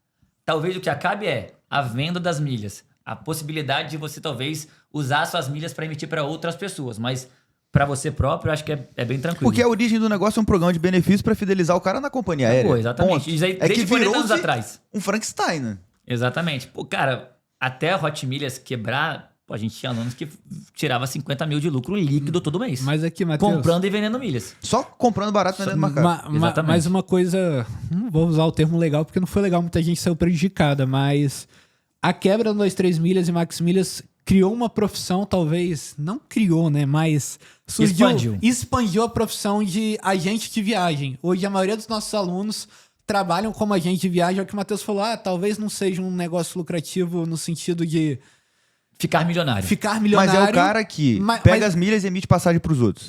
Talvez o que acabe é a venda das milhas. A possibilidade de você talvez usar suas milhas para emitir para outras pessoas. Mas para você próprio, eu acho que é bem tranquilo. Porque a origem do negócio é um programa de benefícios pra fidelizar o cara na companhia aérea. Pô, exatamente. Ponto. Isso aí É desde que 40 anos virou-se atrás. um Frankenstein, né? Exatamente. Pô, cara, até a Hot Milhas quebrar, pô, a gente tinha alunos que tirava 50 mil de lucro líquido todo mês. Mas aqui, Matheus... Comprando e vendendo milhas. Só comprando barato e vendendo mais caro. Exatamente. Mas uma coisa... Não vou usar o termo legal, porque não foi legal, muita gente saiu prejudicada, mas a quebra do 2, 3 milhas e Max Milhas criou uma profissão, talvez... Não criou, né? Mas expandiu a profissão de agente de viagem. Hoje, a maioria dos nossos alunos trabalham como agente de viagem. É o que o Matheus falou, talvez não seja um negócio lucrativo no sentido de Ficar milionário. ficar milionário. Mas é o cara que pega as milhas e emite passagem pros outros.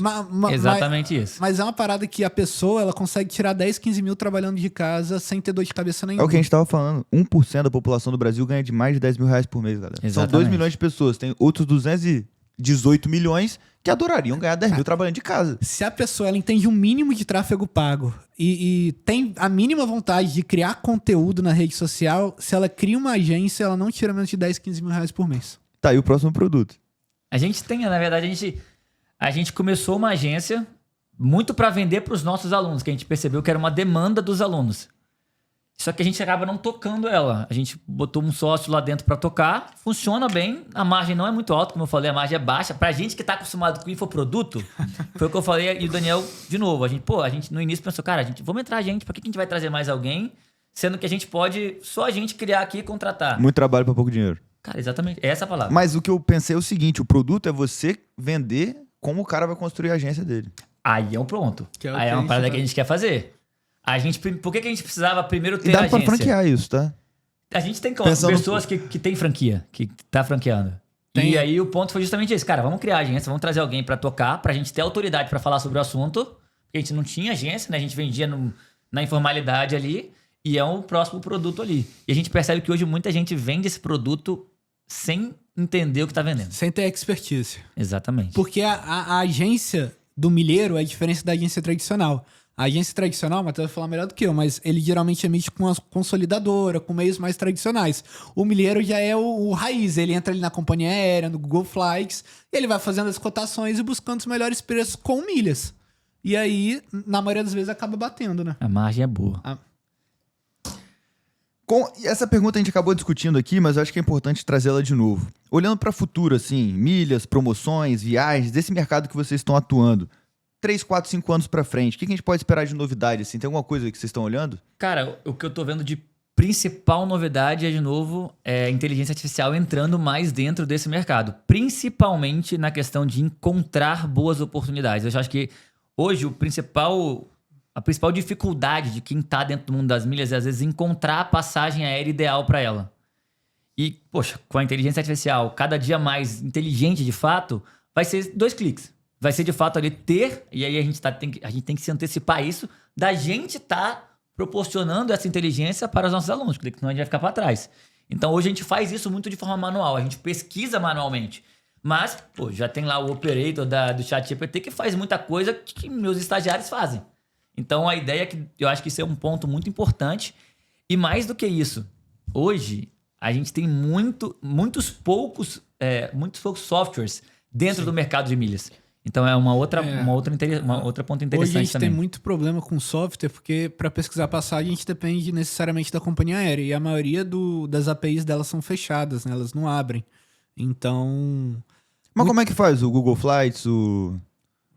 Exatamente isso. Mas é uma parada que a pessoa ela consegue tirar 10, 15 mil trabalhando de casa sem ter dor de cabeça nenhuma. É o que a gente tava falando. 1% da população do Brasil ganha de mais de 10 mil reais por mês, galera. São Exatamente. 2 milhões de pessoas. Tem outros 218 milhões que adorariam ganhar 10 mil trabalhando de casa. Se a pessoa ela entende um mínimo de tráfego pago e tem a mínima vontade de criar conteúdo na rede social, se ela cria uma agência, ela não tira menos de 10, 15 mil reais por mês. Tá aí o próximo produto. A gente tem, na verdade, a gente começou uma agência muito para vender para os nossos alunos, que a gente percebeu que era uma demanda dos alunos. Só que a gente acaba não tocando ela. A gente botou um sócio lá dentro para tocar, funciona bem, a margem não é muito alta, como eu falei, a margem é baixa. Pra gente que tá acostumado com infoproduto, foi o que eu falei, e o Daniel, de novo, a gente no início pensou, cara, vamos entrar pra que a gente vai trazer mais alguém, sendo que a gente pode, só a gente criar aqui e contratar. Muito trabalho pra pouco dinheiro. Cara, exatamente, é essa a palavra. Mas o que eu pensei é o seguinte, o produto é você vender como o cara vai construir a agência dele. Aí é um pronto. Que é o Aí que é a uma gente parada tá- que a gente quer fazer. Por que a gente precisava primeiro E ter dá a pra agência? franquear isso, tá? A gente tem Pensando- pessoas que tem franquia, que tá franqueando. Tem. E aí o ponto foi justamente esse. Cara, vamos criar a agência, vamos trazer alguém pra tocar, pra gente ter autoridade pra falar sobre o assunto. Porque a gente não tinha agência, né? A gente vendia na informalidade ali. E é um próximo produto ali. E a gente percebe que hoje muita gente vende esse produto sem entender o que tá vendendo. Sem ter expertise. Exatamente. Porque a agência do milheiro é diferente da agência tradicional. A agência tradicional, o Matheus vai falar melhor do que eu, mas ele geralmente emite com a consolidadora, com meios mais tradicionais. O milheiro já é o raiz, ele entra ali na companhia aérea, no Google Flights, e ele vai fazendo as cotações e buscando os melhores preços com milhas. E aí, na maioria das vezes, acaba batendo, né? A margem é boa. Essa pergunta a gente acabou discutindo aqui, mas eu acho que é importante trazê-la de novo. Olhando para o futuro, assim, milhas, promoções, viagens, desse mercado que vocês estão atuando, 3, 4, 5 anos para frente, o que a gente pode esperar de novidade? Assim? Tem alguma coisa que vocês estão olhando? Cara, o que eu tô vendo de principal novidade é, de novo, a inteligência artificial entrando mais dentro desse mercado. Principalmente na questão de encontrar boas oportunidades. Eu acho que hoje a principal dificuldade de quem tá dentro do mundo das milhas é, às vezes, encontrar a passagem aérea ideal para ela. E, poxa, com a inteligência artificial cada dia mais inteligente de fato, vai ser 2 cliques. Vai ser de fato ali ter, e aí a gente tem que se antecipar a isso, da gente tá proporcionando essa inteligência para os nossos alunos, porque senão a gente vai ficar para trás. Então hoje a gente faz isso muito de forma manual, a gente pesquisa manualmente. Mas, pô, já tem lá o operator do ChatGPT que faz muita coisa que meus estagiários fazem. Então a ideia é que eu acho que isso é um ponto muito importante. E mais do que isso, hoje a gente tem muitos poucos softwares dentro do mercado de milhas. Então é uma outra ponto interessante Hoje a gente também. tem muito problema com software, porque para pesquisar passagem a gente depende necessariamente da companhia aérea. E a maioria das APIs delas são fechadas, né? Elas não abrem. Então... Mas como é que faz? O Google Flights, o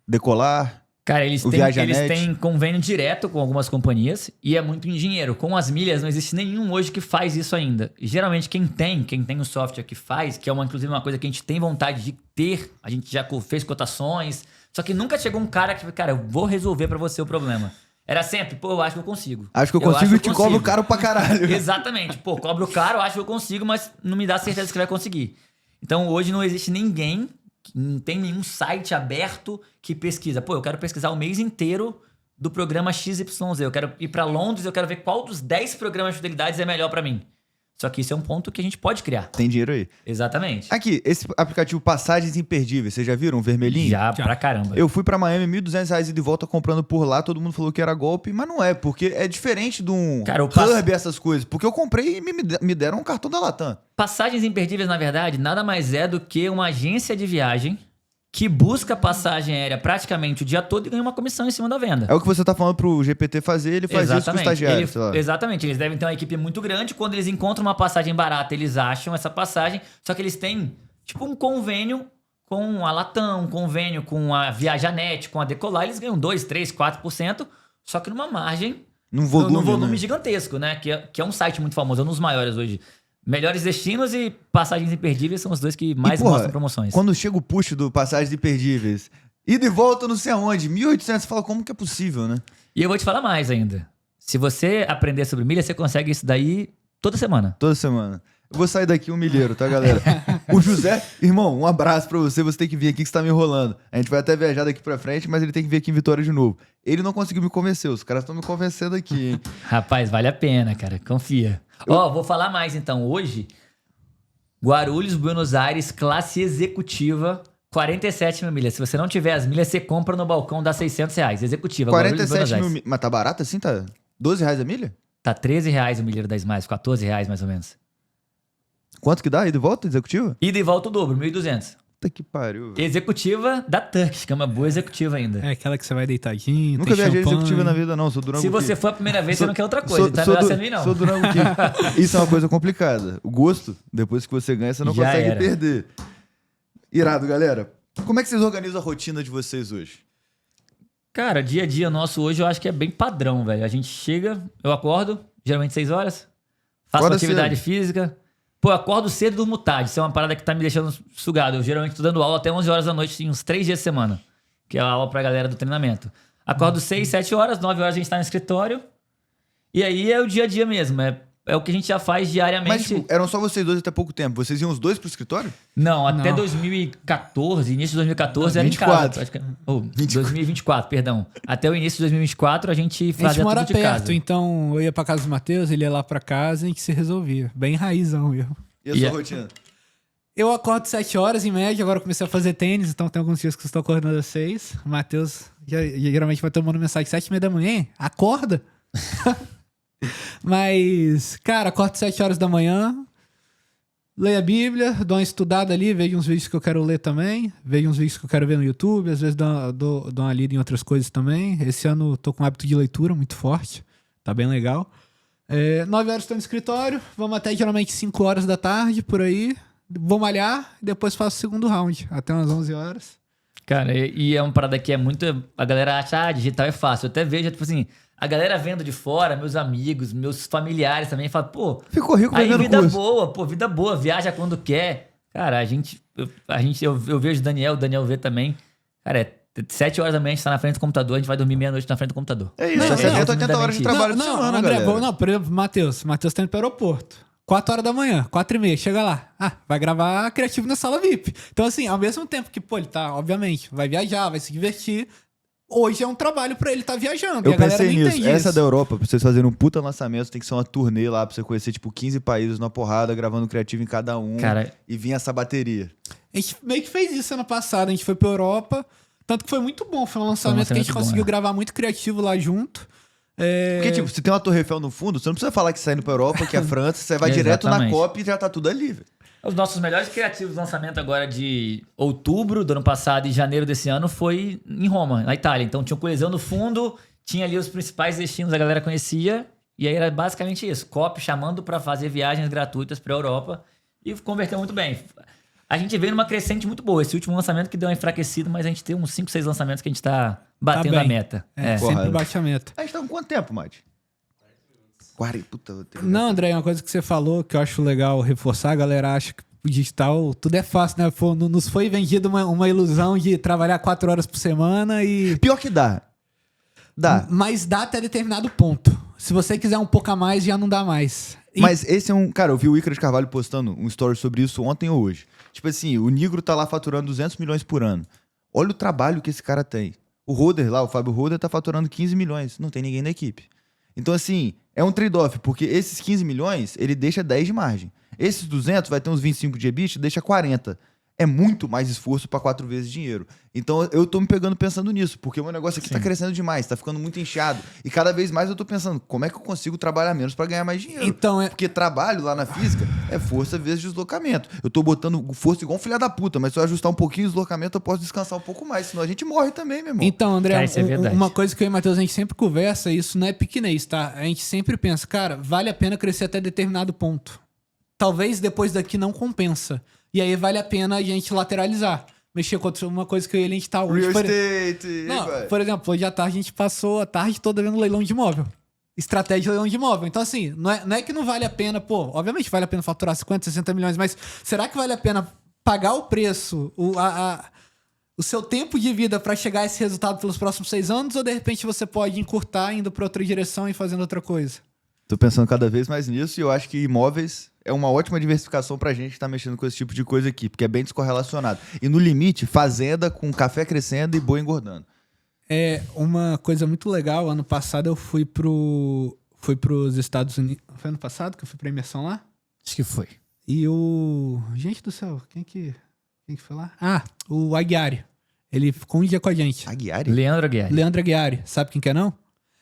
Decolar? Cara, eles O Viajanet. têm convênio direto com algumas companhias e é muito em dinheiro. Com as milhas não existe nenhum hoje que faz isso ainda. E, geralmente quem tem o software que faz, que é inclusive uma coisa que a gente tem vontade de ter, a gente já fez cotações, só que nunca chegou um cara que, cara, eu vou resolver pra você o problema. Era sempre, pô, eu acho que eu consigo. Acho que eu consigo e te cobro caro pra caralho. Exatamente. Pô, cobro caro, eu acho que eu consigo, mas não me dá certeza que vai conseguir. Então hoje não existe ninguém, não tem nenhum site aberto que pesquisa. Pô, eu quero pesquisar o mês inteiro do programa XYZ. Eu quero ir pra Londres, eu quero ver qual dos 10 programas de fidelidades é melhor pra mim. Só que isso é um ponto que a gente pode criar. Tem dinheiro aí. Exatamente. Aqui, esse aplicativo Passagens Imperdíveis, vocês já viram? Um vermelhinho? Já pra caramba. Eu fui pra Miami, R$1.200 ida e volta comprando por lá, todo mundo falou que era golpe, mas não é, porque é diferente de um Cara, Hub, essas coisas. Porque eu comprei e me deram um cartão da Latam. Passagens imperdíveis, na verdade, nada mais é do que uma agência de viagem que busca passagem aérea praticamente o dia todo e ganha uma comissão em cima da venda. É o que você tá falando pro GPT fazer, ele faz isso com o estagiário, sei lá. Exatamente, eles devem ter uma equipe muito grande. Quando eles encontram uma passagem barata, eles acham essa passagem, só que eles têm tipo um convênio com a Latam, um convênio com a Viajanet, com a Decolar, eles ganham 2, 3, 4%, só que numa margem, Num volume, né? gigantesco, né? Que é um site muito famoso, é um dos maiores hoje. Melhores destinos e passagens imperdíveis são os dois que mais mostram promoções. Quando chega o push do Passagens Imperdíveis, ida e volta não sei aonde, 1.800, você fala, como que é possível, né? E eu vou te falar mais ainda. Se você aprender sobre milha, você consegue isso daí toda semana. Toda semana. Eu vou sair daqui um milheiro, tá, galera? O José, irmão, um abraço pra você. Você tem que vir aqui que você tá me enrolando. A gente vai até viajar daqui pra frente, mas ele tem que vir aqui em Vitória de novo. Ele não conseguiu me convencer, os caras estão me convencendo aqui, hein? Rapaz, vale a pena, cara. Confia. Ó, vou falar mais então. Hoje, Guarulhos, Buenos Aires, classe executiva, 47 mil milhas. Se você não tiver as milhas, você compra no balcão, dá R$600. Executiva, Guarulhos, Buenos 47 Aires. mil. Mas tá barato assim? Tá R$12 a milha? Tá R$13 o milheiro das mais, R$14 mais ou menos. Quanto que dá? Ida e volta, executiva? Ida e volta o dobro, 1.200. Puta que pariu, velho. Executiva da Turkish, que é uma boa executiva ainda. É aquela que você vai deitadinho, Nunca tem viajei champanhe. executiva na vida, não. Sou Durango Se King. você for a primeira vez, você não quer outra coisa. Então é melhor você não ir, não. Sou Durango King. Isso é uma coisa complicada. O gosto, depois que você ganha, você não Já consegue era. perder. Irado, galera. Como é que vocês organizam a rotina de vocês hoje? Cara, dia a dia nosso hoje eu acho que é bem padrão, velho. A gente chega, eu acordo, geralmente 6 horas, faço Acorda atividade cedo. física. Pô, eu acordo cedo e durmo tarde. Isso é uma parada que tá me deixando sugado. Eu geralmente tô dando aula até 11 horas da noite, uns 3 dias de semana. Que é a aula pra galera do treinamento. Acordo 6, 7 horas, 9 horas a gente tá no escritório. E aí é o dia a dia mesmo. É o que a gente já faz Mas, diariamente. tipo, eram só vocês dois até pouco tempo. Vocês iam os dois pro escritório? Não, até Não. 2014, início de 2014 era em 24. casa. praticamente. 2024, perdão. Até o início de 2024 a gente A gente fazia mora tudo de perto, casa. então eu ia pra casa do Matheus, ele ia lá pra casa e a gente se resolvia. Bem raizão, eu. E a sua rotina? Eu acordo 7 horas em média, agora eu comecei a fazer tênis, então tem alguns dias que eu estou acordando às 6. O Matheus geralmente vai tomando mensagem às 7h30 da manhã. Acorda! Mas, cara, acordo 7 horas da manhã, leio a Bíblia, dou uma estudada ali, vejo uns vídeos que eu quero ler também, vejo uns vídeos que eu quero ver no YouTube, às vezes dou uma lida em outras coisas também. Esse ano eu tô com um hábito de leitura muito forte, tá bem legal. 9 horas estou no escritório, vamos até geralmente 5 horas da tarde, por aí. Vou malhar e depois faço o segundo round, até umas 11 horas. Cara, e é uma parada que é muito... A galera acha, digital é fácil. Eu até vejo, tipo assim, a galera vendo de fora, meus amigos, meus familiares também, falam, pô... Ficou rico aí vendendo vida curso. boa, pô, vida boa, viaja quando quer. Cara, eu vejo o Daniel vê também. Cara, 7 horas da manhã a gente tá na frente do computador, a gente vai dormir meia-noite na frente do computador. É isso, Não, é 70, 80 horas de trabalho por não, semana, André, galera. por exemplo, Matheus tá indo pro aeroporto. 4 horas da manhã, 4h30, chega lá. Vai gravar Criativo na sala VIP. Então, assim, ao mesmo tempo que, pô, ele tá, obviamente, vai viajar, vai se divertir. hoje é um trabalho pra ele estar viajando. Eu e a galera pensei não nisso. entende Essa isso. da Europa, pra vocês fazerem um puta lançamento, tem que ser uma turnê lá pra você conhecer, tipo, 15 países na porrada, gravando criativo em cada um. Cara, E vir essa bateria. A gente meio que fez isso ano passado. A gente foi pra Europa. Tanto que foi muito bom. Foi um lançamento que a gente lançamento bom, conseguiu né? gravar muito criativo lá junto. Porque, tipo, se tem uma Torre Eiffel no fundo, você não precisa falar que você tá indo pra Europa, que é França, você vai direto na Exatamente. Copa e já tá tudo ali, velho. Os nossos melhores criativos lançamento agora de outubro do ano passado e janeiro desse ano foi em Roma, na Itália. Então tinha o Coliseu no fundo, tinha ali os principais destinos, a galera conhecia. E aí era basicamente isso. COP chamando pra fazer viagens gratuitas pra Europa e converteu muito bem. A gente veio numa crescente muito boa. Esse último lançamento que deu uma enfraquecida, mas a gente tem uns 5, 6 lançamentos que a gente tá batendo bem. a meta. É, É. Porra. sempre bate a meta. A gente tá com quanto tempo, Mate? 40, puta. vou ter que- Não, André, uma coisa que você falou que eu acho legal reforçar, a galera acha que o digital tudo é fácil, né? Nos foi vendido uma ilusão de trabalhar 4 horas por semana e... Pior que dá. Dá. Mas dá até determinado ponto. Se você quiser um pouco a mais, já não dá mais. E- Mas esse é um... Cara, eu vi o Ícaro de Carvalho postando um story sobre isso ontem ou hoje. Tipo assim, o Nigro tá lá faturando 200 milhões por ano. Olha o trabalho que esse cara tem. O Roder lá, o Fábio Roder, tá faturando 15 milhões. Não tem ninguém na equipe. Então, assim, é um trade-off, porque esses 15 milhões, ele deixa 10 de margem. Esses 200 vai ter uns 25 de EBIT, deixa 40. É muito mais esforço para 4 vezes dinheiro. Então, eu tô me pegando pensando nisso, porque o meu negócio aqui tá crescendo demais, tá ficando muito inchado. E cada vez mais eu tô pensando, como é que eu consigo trabalhar menos para ganhar mais dinheiro? Então, Porque trabalho lá na física é força vezes deslocamento. Eu tô botando força igual um filho da puta, mas se eu ajustar um pouquinho o deslocamento, eu posso descansar um pouco mais, senão a gente morre também, meu irmão. Então, André, Cara, isso é verdade. uma coisa que eu e o Matheus a gente sempre conversa, isso não é pequenez, tá? A gente sempre pensa, cara, vale a pena crescer até determinado ponto. Talvez depois daqui não compensa. E aí vale a pena a gente lateralizar. Mexer com uma coisa que eu e ele, a gente tá hoje. Real por- estate. Não, vai. por exemplo, hoje à tarde a gente passou a tarde toda vendo leilão de imóvel. Estratégia de leilão de imóvel. Então, assim, não é que não vale a pena, pô, obviamente vale a pena faturar 50, 60 milhões, mas será que vale a pena pagar o preço, o seu tempo de vida pra chegar a esse resultado pelos próximos 6 anos? Ou de repente você pode encurtar indo pra outra direção e fazendo outra coisa? Tô pensando cada vez mais nisso e eu acho que imóveis é uma ótima diversificação pra gente que tá mexendo com esse tipo de coisa aqui, porque é bem descorrelacionado. E no limite, fazenda com café crescendo e boi engordando. É uma coisa muito legal. Ano passado eu fui pros Estados Unidos. Foi ano passado que eu fui pra imersão lá? Acho que foi. E o... Gente do céu, quem que foi lá? Ah, o Aguiari. Ele ficou um dia com a gente. Aguiari? Leandro Aguiar. Leandro Aguiari. Sabe quem que é, não?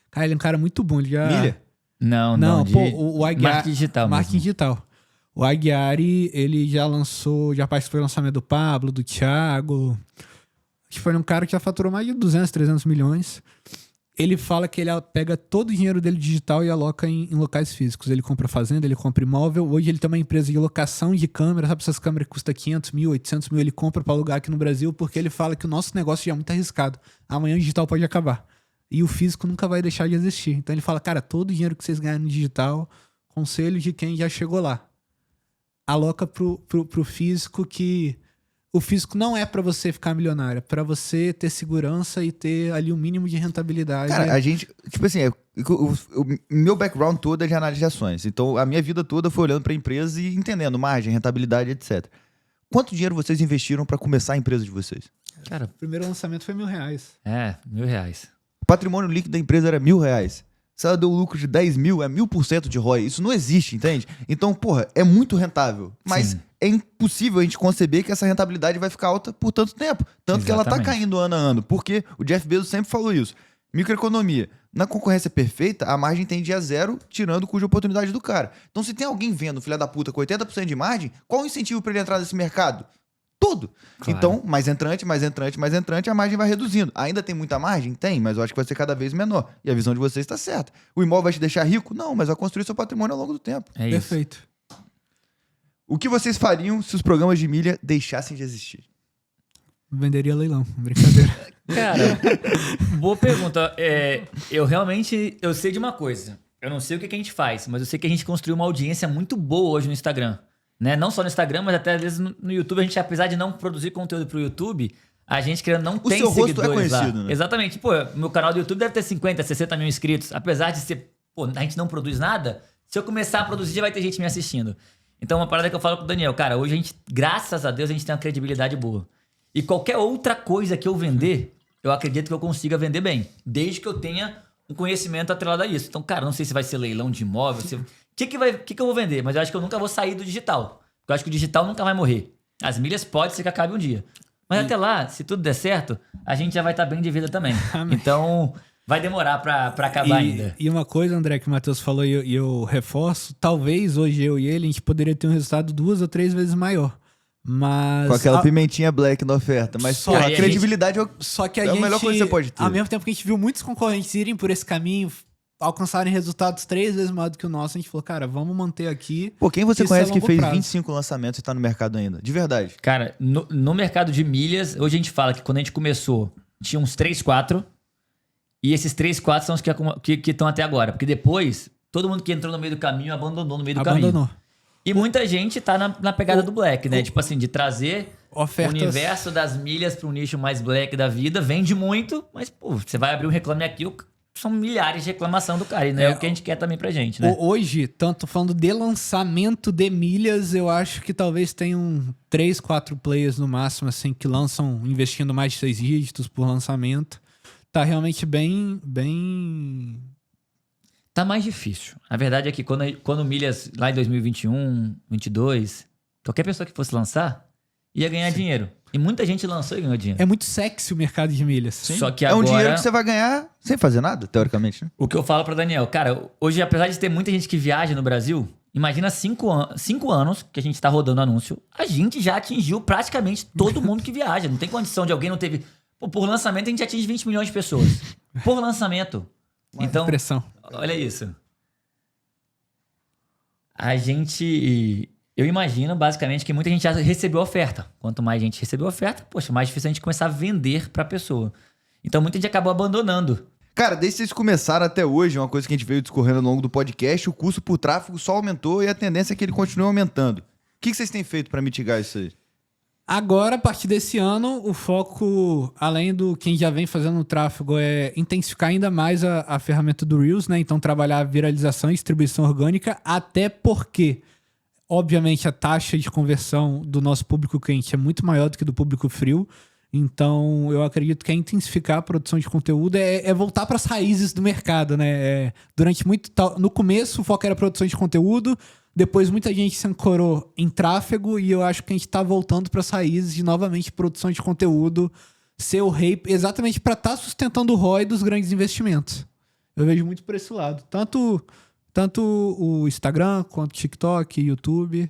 Cara, ele é um cara muito bom. Ele já... Milha? Não, Pô, o Aguiari... marketing digital Marketing mesmo. digital. O Aguiari, ele já participou do lançamento do Pablo, do Thiago. Acho que foi um cara que já faturou mais de 200, 300 milhões. Ele fala que ele pega todo o dinheiro dele digital e aloca em locais físicos. Ele compra fazenda, ele compra imóvel. Hoje ele tem uma empresa de locação de câmera. Sabe essas câmeras que custam 500 mil, 800 mil? Ele compra para alugar aqui no Brasil porque ele fala que o nosso negócio já é muito arriscado. Amanhã o digital pode acabar. E o físico nunca vai deixar de existir. Então ele fala, cara, todo o dinheiro que vocês ganham no digital, conselho de quem já chegou lá. Aloca pro físico, que o físico não é pra você ficar milionário, é pra você ter segurança e ter ali um mínimo de rentabilidade. Cara, a gente, tipo assim, o meu background todo é de análise de ações. Então, a minha vida toda foi olhando pra empresa e entendendo margem, rentabilidade, etc. Quanto dinheiro vocês investiram pra começar a empresa de vocês? Cara, O primeiro lançamento foi R$1.000. R$1.000. O patrimônio líquido da empresa era R$1.000. Se ela deu lucro de 10 mil, é 1000% de ROI. Isso não existe, entende? Então, porra, é muito rentável. Mas Sim. é impossível a gente conceber que essa rentabilidade vai ficar alta por tanto tempo. Tanto que ela tá Exatamente. caindo ano a ano. Porque o Jeff Bezos sempre falou isso. Microeconomia. Na concorrência perfeita, a margem tende a zero, tirando cuja oportunidade do cara. Então, se tem alguém vendo filha da puta com 80% de margem, qual o incentivo para ele entrar nesse mercado? Todo. Claro. Então, mais entrante, a margem vai reduzindo. Ainda tem muita margem? Tem, mas eu acho que vai ser cada vez menor. E a visão de vocês está certa. O imóvel vai te deixar rico? Não, mas vai construir seu patrimônio ao longo do tempo. É isso. Perfeito. O que vocês fariam se os programas de milha deixassem de existir? Venderia leilão. Brincadeira. Cara, boa pergunta. Eu realmente, eu sei de uma coisa. Eu não sei o que a gente faz, mas eu sei que a gente construiu uma audiência muito boa hoje no Instagram. Né? Não só no Instagram, mas até às vezes no YouTube. A gente, apesar de não produzir conteúdo pro YouTube, a gente querendo não tem seu rosto é seguidores lá. conhecido, né? Exatamente. Pô, meu canal do YouTube deve ter 50, 60 mil inscritos. Apesar de ser, pô, a gente não produz nada, se eu começar a produzir, já vai ter gente me assistindo. Então, uma parada que eu falo pro Daniel, cara, hoje a gente, graças a Deus, a gente tem uma credibilidade boa. E qualquer outra coisa que eu vender, eu acredito que eu consiga vender bem, desde que eu tenha um conhecimento atrelado a isso. Então, cara, não sei se vai ser leilão de imóvel, o que eu vou vender, mas eu acho que eu nunca vou sair do digital. Eu acho que o digital nunca vai morrer. As milhas pode ser que acabe um dia. Mas até lá, se tudo der certo, a gente já vai estar bem de vida também. Então, vai demorar pra acabar ainda. E uma coisa, André, que o Matheus falou e eu reforço, talvez hoje eu e ele, a gente poderia ter um resultado 2 ou 3 vezes maior. Mas... Com aquela pimentinha black na oferta. Mas, Só porra, aí a a credibilidade Só que é a melhor coisa que você pode ter. Ao mesmo tempo que a gente viu muitos concorrentes irem por esse caminho, alcançarem resultados 3 vezes maior do que o nosso, a gente falou, cara, vamos manter aqui. Pô, quem você Isso conhece é que longo fez prazo. 25 lançamentos e tá no mercado ainda? De verdade. Cara, no mercado de milhas, hoje a gente fala que quando a gente começou, tinha uns 3, 4. E esses 3, 4 são os que estão até agora. Porque depois, todo mundo que entrou no meio do caminho abandonou no meio do caminho. E muita gente tá na pegada do black, né? Tipo assim, de trazer Ofertas... o universo das milhas para um nicho mais black da vida. Vende muito, mas, pô, você vai abrir um Reclame Aqui, são milhares de reclamação do cara. E não é o que a gente quer também pra gente, né? Hoje, tanto falando de lançamento de milhas, eu acho que talvez tenham 3, 4 players no máximo, assim, que lançam investindo mais de 6 dígitos por lançamento. Tá realmente bem... Tá mais difícil. A verdade é que quando milhas lá em 2021, 2022, qualquer pessoa que fosse lançar ia ganhar dinheiro. E muita gente lançou e ganhou dinheiro. É muito sexy o mercado de milhas. Só que É agora... um dinheiro que você vai ganhar sem fazer nada, teoricamente, né? O que eu falo pra Daniel, cara, hoje, apesar de ter muita gente que viaja no Brasil, imagina 5 anos que a gente tá rodando anúncio, a gente já atingiu praticamente todo mundo que viaja. Não tem condição de alguém não teve... Pô, por lançamento a gente atinge 20 milhões de pessoas. Por lançamento. Então, Impressão. olha isso. Eu imagino, basicamente, que muita gente já recebeu oferta. Quanto mais gente recebeu oferta, poxa, mais difícil a gente começar a vender pra pessoa. Então, muita gente acabou abandonando. Cara, desde que vocês começaram até hoje, uma coisa que a gente veio discorrendo ao longo do podcast, o custo por tráfego só aumentou e a tendência é que ele continue aumentando. O que vocês têm feito pra mitigar isso aí? Agora, a partir desse ano, o foco, além do quem já vem fazendo o tráfego, é intensificar ainda mais a ferramenta do Reels, né? Então, trabalhar a viralização e distribuição orgânica, até porque, obviamente, a taxa de conversão do nosso público quente é muito maior do que do público frio. Então, eu acredito que intensificar a produção de conteúdo é voltar para as raízes do mercado, né? No começo, o foco era a produção de conteúdo. Depois muita gente se ancorou em tráfego e eu acho que a gente tá voltando para as raízes de novamente produção de conteúdo ser o rei exatamente para estar sustentando o ROI dos grandes investimentos. Eu vejo muito por esse lado. Tanto o Instagram, quanto o TikTok, YouTube.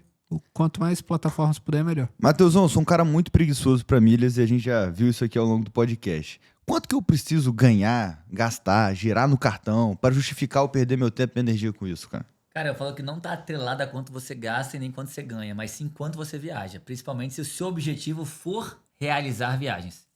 Quanto mais plataformas puder, melhor. Matheusão, eu sou um cara muito preguiçoso pra milhas e a gente já viu isso aqui ao longo do podcast. Quanto que eu preciso ganhar, gastar, girar no cartão para justificar eu perder meu tempo e energia com isso, cara? Cara, eu falo que não tá atrelado a quanto você gasta e nem quanto você ganha, mas sim quanto você viaja. Principalmente se o seu objetivo for realizar viagens.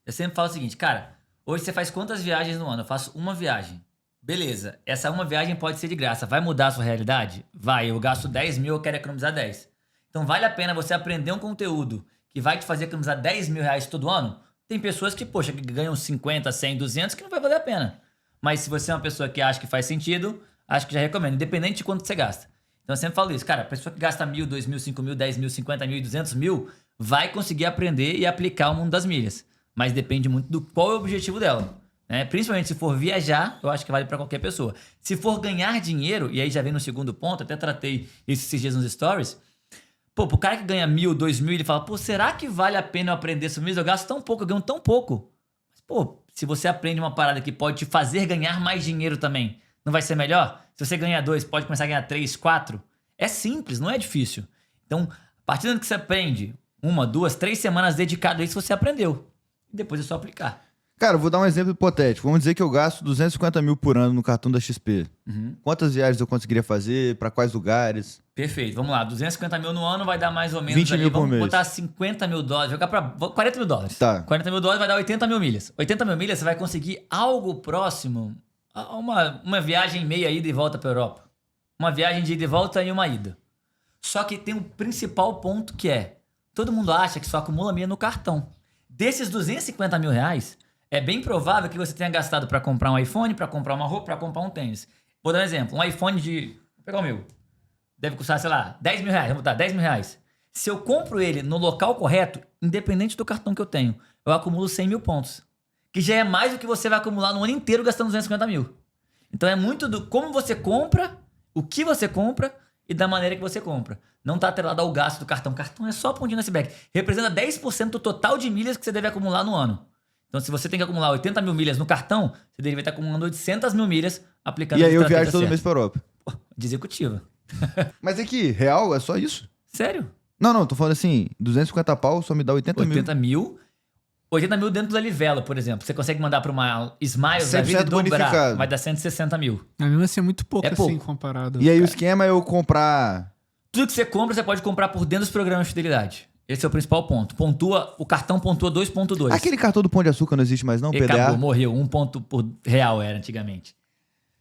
Eu sempre falo o seguinte, cara, hoje você faz quantas viagens no ano? Eu faço uma viagem. Beleza, essa uma viagem pode ser de graça. Vai mudar a sua realidade? Vai, eu gasto 10 mil, eu quero economizar 10. Então vale a pena você aprender um conteúdo que vai te fazer economizar 10 mil reais todo ano? Tem pessoas que, poxa, que ganham 50, 100, 200 que não vai valer a pena. Mas se você é uma pessoa que acha que faz sentido, acho que já recomendo, independente de quanto você gasta. Então eu sempre falo isso, cara, a pessoa que gasta 1.000, 2.000, 5.000, 10.000, 50.000 e 200.000 vai conseguir aprender e aplicar o mundo das milhas. Mas depende muito do qual é o objetivo dela. Né? Principalmente se for viajar, eu acho que vale para qualquer pessoa. Se for ganhar dinheiro, e aí já vem no segundo ponto, até tratei isso esses dias nos stories. Pô, pro cara que ganha 1.000, 2.000, ele fala, pô, será que vale a pena eu aprender sobre isso? Eu gasto tão pouco, eu ganho tão pouco. Mas, pô, se você aprende uma parada que pode te fazer ganhar mais dinheiro também, não vai ser melhor? Se você ganhar 2, pode começar a ganhar 3, 4. É simples, não é difícil. Então, a partir do momento que você aprende 1, 2, 3 semanas dedicado a isso, você aprendeu. E depois é só aplicar. Cara, eu vou dar um exemplo hipotético. Vamos dizer que eu gasto 250 mil por ano no cartão da XP. Quantas viagens eu conseguiria fazer? Para quais lugares? Perfeito, vamos lá. 250 mil no ano vai dar mais ou menos 20 mil por vamos mês. botar 50 mil dólares, jogar para 40 mil dólares. Tá. 40 mil dólares vai dar 80 mil milhas. 80 mil milhas você vai conseguir algo próximo a uma viagem e meia ida e volta para Europa. Uma viagem de ida e volta e uma ida. Só que tem um principal ponto que é, todo mundo acha que só acumula milha no cartão. Desses 250 mil reais, é bem provável que você tenha gastado para comprar um iPhone, para comprar uma roupa, para comprar um tênis. Vou dar um exemplo. Um iPhone vou pegar o meu. Deve custar, sei lá, 10 mil reais. Vamos botar 10 mil reais. Se eu compro ele no local correto, independente do cartão que eu tenho, eu acumulo 100 mil pontos. que já é mais do que você vai acumular no ano inteiro gastando 250 mil. Então é muito do como você compra, o que você compra e da maneira que você compra. Não tá atrelado ao gasto do cartão. Cartão é só a pontinha no iceberg. Representa 10% do total de milhas que você deve acumular no ano. Então, se você tem que acumular 80 mil milhas no cartão, você deveria estar acumulando 800 mil milhas aplicando E a aí eu estratégia viajo todo certa. mês pra Europa. Pô, de executiva. Mas é que, real, é só isso? Sério? Não, tô falando assim, 250 pau só me dá 80 mil. 80 mil. 80 mil dentro da Livelo, por exemplo. Você consegue mandar para uma Smiles da vida e 100% dobrar. bonificado. Vai dar 160 mil. Mas mesmo assim é muito pouco, É assim, pouco. comparado. E aí o esquema é eu comprar... Tudo que você compra, você pode comprar por dentro dos programas de fidelidade. Esse é o principal ponto. O cartão pontua 2.2. Aquele cartão do Pão de Açúcar não existe mais não, Ele PDA? acabou, morreu. 1 ponto por real era antigamente.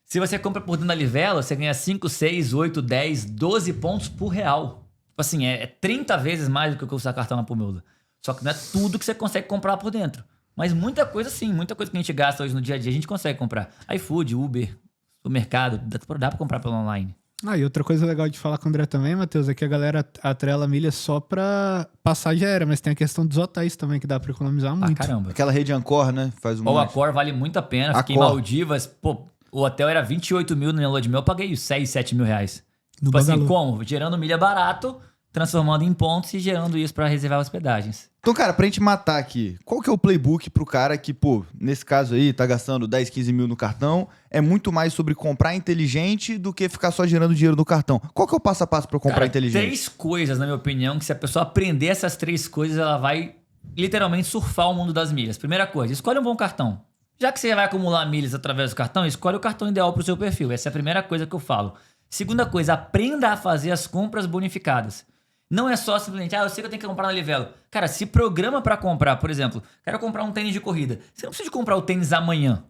Se você compra por dentro da Livelo, você ganha 5, 6, 8, 10, 12 pontos por real. Tipo assim, é 30 vezes mais do que eu usar cartão na Pumilda. Só que não é tudo que você consegue comprar por dentro. Mas muita coisa sim, muita coisa que a gente gasta hoje no dia a dia, a gente consegue comprar. iFood, Uber, supermercado, dá pra comprar pelo online. Ah, e outra coisa legal de falar com o André também, Matheus, é que a galera atrela milha só pra passagem aérea, mas tem a questão dos hotéis também, que dá pra economizar Ah, muito. caramba. Aquela rede Ancor, né? Faz um Ou a monte. Accor vale muito a pena. Fiquei em Accor. Maldivas, pô, o hotel era 28 mil na minha lua de mel, eu paguei 6, 7 mil reais. No Tipo assim, Bagalu. como? Gerando milha barato, transformando em pontos e gerando isso pra reservar hospedagens. Então, cara, pra gente matar aqui, qual que é o playbook pro cara que, pô, nesse caso aí, tá gastando 10, 15 mil no cartão, é muito mais sobre comprar inteligente do que ficar só gerando dinheiro no cartão. Qual que é o passo a passo pra comprar Cara, inteligente? 3 coisas, na minha opinião, que se a pessoa aprender essas 3 coisas, ela vai literalmente surfar o mundo das milhas. Primeira coisa, escolhe um bom cartão. Já que você vai acumular milhas através do cartão, escolhe o cartão ideal pro seu perfil. Essa é a primeira coisa que eu falo. Segunda coisa, aprenda a fazer as compras bonificadas. Não é só simplesmente, eu sei que eu tenho que comprar na Livelo. Cara, se programa pra comprar, por exemplo, quero comprar um tênis de corrida. Você não precisa de comprar o tênis amanhã.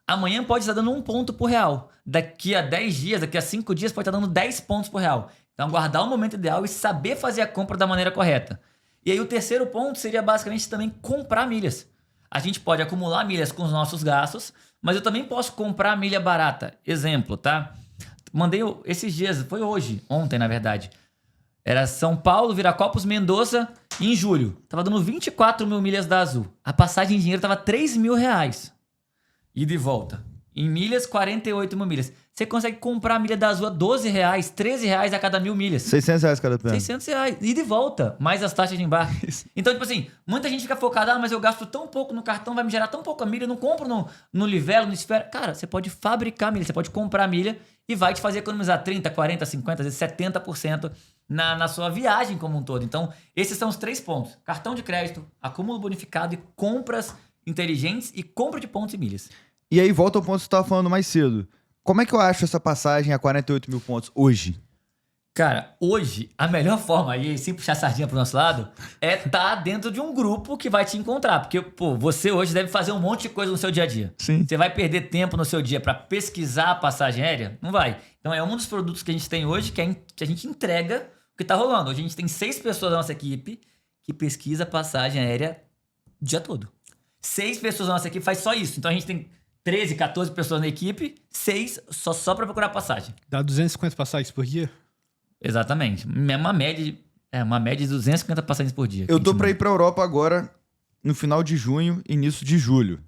Amanhã pode estar dando 1 ponto por real. Daqui a 10 dias, daqui a 5 dias, pode estar dando 10 pontos por real. Então, guardar o momento ideal e saber fazer a compra da maneira correta. E aí, o terceiro ponto seria basicamente também comprar milhas. A gente pode acumular milhas com os nossos gastos, mas eu também posso comprar milha barata. Exemplo, tá? Mandei esses dias, foi ontem, na verdade. Era São Paulo, Viracopos, Mendoza, em julho. Tava dando 24 mil milhas da Azul. A passagem em dinheiro tava 3 mil reais. Ida e volta. Em milhas, 48 mil milhas. Você consegue comprar a milha da Azul a 12 reais, 13 reais a cada 1.000 milhas. 600 reais cada pé. 600 reais. Ida e volta. Mais as taxas de embarque. Então, tipo assim, muita gente fica focada, mas eu gasto tão pouco no cartão, vai me gerar tão pouca milha, eu não compro no Livelo, no Esfera. Cara, você pode fabricar milha, você pode comprar milha e vai te fazer economizar 30, 40, 50, às vezes 70% na sua viagem como um todo. Então, esses são os 3 pontos. Cartão de crédito, acúmulo bonificado e compras inteligentes e compra de pontos e milhas. E aí volta ao ponto que você tava falando mais cedo. Como é que eu acho essa passagem a 48 mil pontos hoje? Cara, hoje, a melhor forma, aí, sem puxar a sardinha pro nosso lado, é estar dentro de um grupo que vai te encontrar. Porque, pô, você hoje deve fazer um monte de coisa no seu dia a dia. Sim. Você vai perder tempo no seu dia para pesquisar a passagem aérea? Não vai. Então, é um dos produtos que a gente tem hoje que a gente entrega o que tá rolando. Hoje a gente tem 6 pessoas da nossa equipe que pesquisa a passagem aérea o dia todo. 6 pessoas da nossa equipe faz só isso. Então, a gente tem 13, 14 pessoas na equipe, 6 só para procurar passagem. Dá 250 passagens por dia? Exatamente. Uma média de 250 passagens por dia. Eu tô pra ir pra Europa agora, no final de junho, início de julho.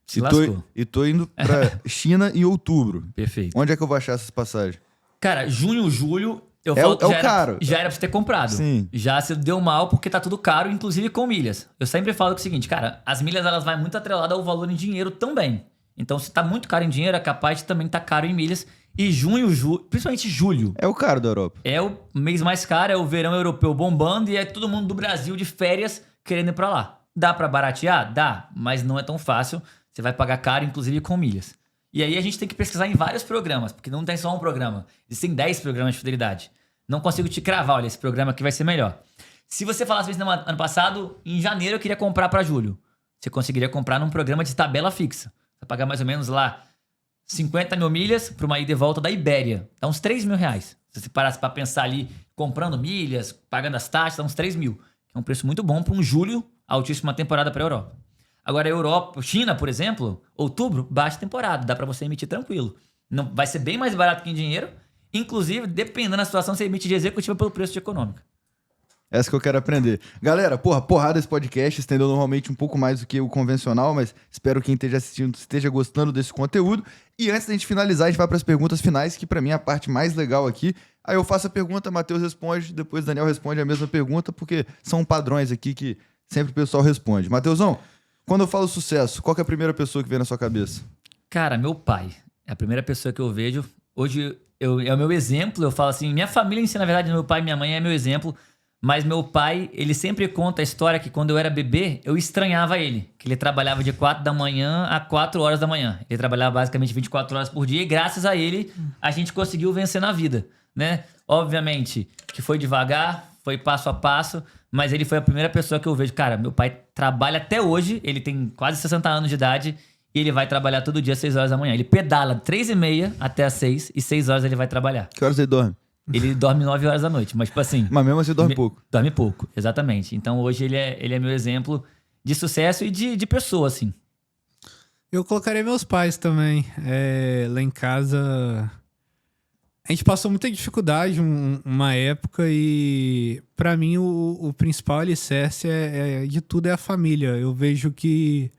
Se lascou. E tô indo pra China em outubro. Perfeito. Onde é que eu vou achar essas passagens? Cara, junho, julho, eu É falo o que caro. já era pra você ter comprado. Sim. Já se deu mal porque tá tudo caro, inclusive com milhas. Eu sempre falo que é o seguinte, cara, as milhas elas vai muito atrelada ao valor em dinheiro também. Então, se tá muito caro em dinheiro, é capaz de também tá caro em milhas. E junho, principalmente julho, É o caro da Europa. é o mês mais caro, é o verão europeu bombando e é todo mundo do Brasil de férias querendo ir pra lá. Dá pra baratear? Dá, mas não é tão fácil. Você vai pagar caro, inclusive com milhas. E aí a gente tem que pesquisar em vários programas, porque não tem só um programa. Existem 10 programas de fidelidade. Não consigo te cravar, olha, esse programa aqui vai ser melhor. Se você falasse isso no ano passado, em janeiro eu queria comprar pra julho. Você conseguiria comprar num programa de tabela fixa. Vai pagar mais ou menos lá 50 mil milhas para uma ida e volta da Ibéria. Dá uns 3 mil reais. Se você parasse para pensar ali, comprando milhas, pagando as taxas, dá uns 3 mil. É um preço muito bom para um julho, altíssima temporada para a Europa. Agora, China, por exemplo, outubro, baixa temporada. Dá para você emitir tranquilo. Não, vai ser bem mais barato que em dinheiro. Inclusive, dependendo da situação, você emite de executiva pelo preço de econômica. Essa que eu quero aprender. Galera, porrada esse podcast, estendeu normalmente um pouco mais do que o convencional, mas espero que quem esteja assistindo esteja gostando desse conteúdo. E antes da gente finalizar, a gente vai para as perguntas finais, que pra mim é a parte mais legal aqui. Aí eu faço a pergunta, Matheus responde, depois o Daniel responde a mesma pergunta, porque são padrões aqui que sempre o pessoal responde. Matheusão, quando eu falo sucesso, qual que é a primeira pessoa que vem na sua cabeça? Cara, meu pai. É a primeira pessoa que eu vejo. Hoje é o meu exemplo. Eu falo assim, minha família em si, na verdade, meu pai e minha mãe é meu exemplo. Mas meu pai, ele sempre conta a história que quando eu era bebê, eu estranhava ele. Que ele trabalhava de 4 da manhã a 4 horas da manhã. Ele trabalhava basicamente 24 horas por dia e graças a ele, a gente conseguiu vencer na vida, né? Obviamente que foi devagar, foi passo a passo, mas ele foi a primeira pessoa que eu vejo. Cara, meu pai trabalha até hoje, ele tem quase 60 anos de idade e ele vai trabalhar todo dia às 6 horas da manhã. Ele pedala 3h30 até às 6 e 6 horas ele vai trabalhar. Que horas ele dorme? Ele dorme 9 horas da noite, mas tipo assim... Mas mesmo assim dorme pouco. Dorme pouco, exatamente. Então hoje ele é meu exemplo de sucesso e de pessoa, assim. Eu colocaria meus pais também. Lá em casa, a gente passou muita dificuldade uma época e pra mim o principal alicerce de tudo é a família. Eu vejo que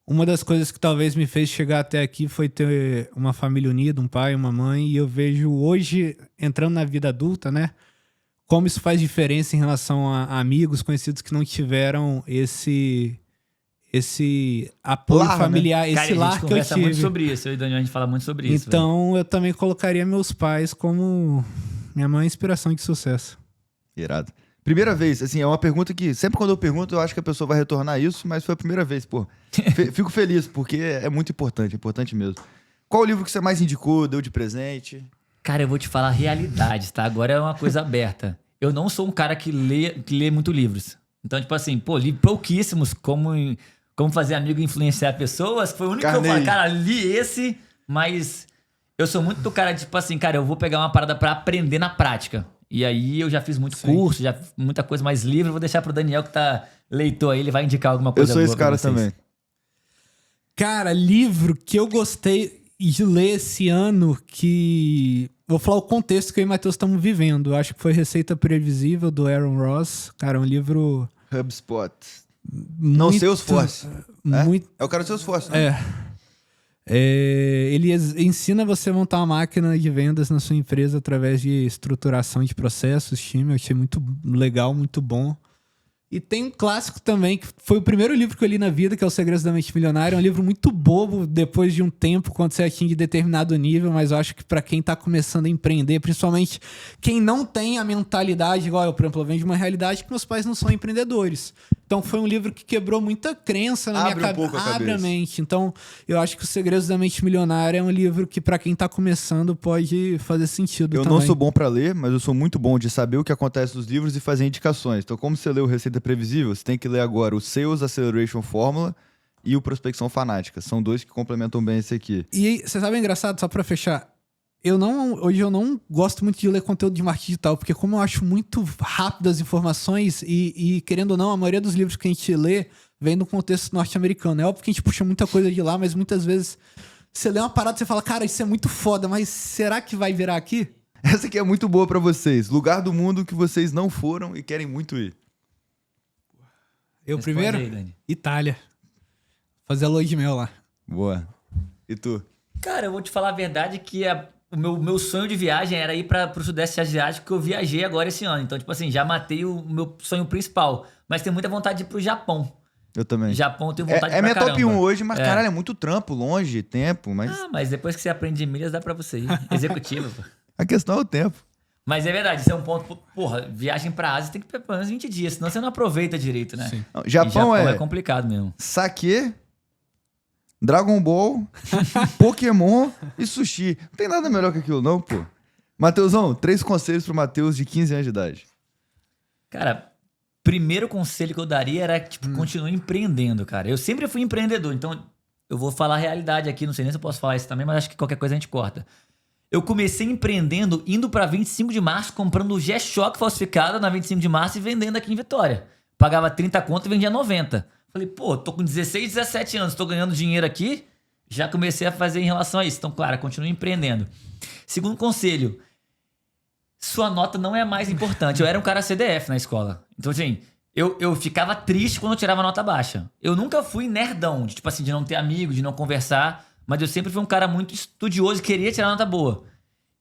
uma das coisas que talvez me fez chegar até aqui foi ter uma família unida, um pai, uma mãe, e eu vejo hoje, entrando na vida adulta, né, como isso faz diferença em relação a amigos, conhecidos que não tiveram esse apoio Lar, familiar, né? esse Cara, a lar gente que eu conversa muito tive. sobre isso. Eu e o Daniel, a gente fala muito sobre isso. Então, eu também colocaria meus pais como minha maior inspiração de sucesso. Irado. Primeira vez, assim, é uma pergunta que sempre quando eu pergunto eu acho que a pessoa vai retornar isso, mas foi a primeira vez, pô. Fico feliz, porque é muito importante mesmo. Qual o livro que você mais indicou, deu de presente? Cara, eu vou te falar realidades, tá? Agora é uma coisa aberta. Eu não sou um cara que lê muito livros. Então, tipo assim, pô, li pouquíssimos como fazer amigo e influenciar pessoas. Foi o único que eu falei, cara, li esse, mas eu sou muito do cara de, tipo assim, cara, eu vou pegar uma parada pra aprender na prática. E aí eu já fiz muito curso, já muita coisa mais livre. Vou deixar pro Daniel que tá leitor aí, ele vai indicar alguma coisa boa. Eu sou esse cara também. Cara, livro que eu gostei de ler esse ano, que... Vou falar o contexto que eu e o Matheus estamos vivendo. Eu acho que foi Receita Previsível, do Aaron Ross. Cara, é um livro... HubSpot. Não, Salesforce. Muito... É o cara do Salesforce, né? Ele ensina você a montar uma máquina de vendas na sua empresa através de estruturação de processos, time. Eu achei muito legal, muito bom. E tem um clássico também, que foi o primeiro livro que eu li na vida, que é O Segredos da Mente Milionária. É um livro muito bobo, depois de um tempo, quando você atinge determinado nível, mas eu acho que para quem tá começando a empreender, principalmente quem não tem a mentalidade, igual eu, por exemplo, eu venho de uma realidade que meus pais não são empreendedores. Então foi um livro que quebrou muita crença na minha cabeça. Abre a mente. Então eu acho que O Segredos da Mente Milionária é um livro que para quem tá começando pode fazer sentido também. Eu não sou bom para ler, mas eu sou muito bom de saber o que acontece nos livros e fazer indicações. Então, como você leu Receita Previsível, você tem que ler agora o Sales Acceleration Formula e o Prospecção Fanática. São dois que complementam bem esse aqui. E você sabe, é engraçado, só para fechar, hoje eu não gosto muito de ler conteúdo de marketing digital, porque como eu acho muito rápido as informações e querendo ou não, a maioria dos livros que a gente lê vem do contexto norte-americano. É óbvio que a gente puxa muita coisa de lá, mas muitas vezes você lê uma parada e você fala, cara, isso é muito foda, mas será que vai virar aqui? Essa aqui é muito boa para vocês. Lugar do mundo que vocês não foram e querem muito ir. Eu Responde primeiro? aí, Dani. Itália. Fazer a lua de mel lá. Boa. E tu? Cara, eu vou te falar a verdade que o meu sonho de viagem era ir pro Sudeste Asiático, que eu viajei agora esse ano. Então, tipo assim, já matei o meu sonho principal. Mas tenho muita vontade de ir pro Japão. Eu também. Japão eu tenho vontade É pra minha caramba. top 1 hoje, mas caralho, é muito trampo, longe, tempo, mas... Ah, mas depois que você aprende de milhas, dá pra você ir. Executivo, pô. A questão é o tempo. Mas é verdade, isso é um ponto... Porra, viagem pra Ásia tem que ter pelo menos 20 dias, senão você não aproveita direito, né? Sim. Não, E Japão é complicado mesmo. saquê, Dragon Ball, Pokémon e sushi. Não tem nada melhor que aquilo não, pô. Matheusão, 3 conselhos pro Matheus de 15 anos de idade. Cara, primeiro conselho que eu daria era, tipo, continue empreendendo, cara. Eu sempre fui empreendedor, então eu vou falar a realidade aqui, não sei nem se eu posso falar isso também, mas acho que qualquer coisa a gente corta. Eu comecei empreendendo, indo pra 25 de março, comprando o G-Shock falsificado na 25 de março e vendendo aqui em Vitória. Pagava 30 conto e vendia 90. Falei, pô, tô com 16, 17 anos, tô ganhando dinheiro aqui, já comecei a fazer em relação a isso. Então, claro, continue empreendendo. Segundo conselho, sua nota não é a mais importante. Eu era um cara CDF na escola. Então, assim, eu ficava triste quando eu tirava nota baixa. Eu nunca fui nerdão, de, tipo assim, de não ter amigos, de não conversar, mas eu sempre fui um cara muito estudioso e queria tirar nota boa.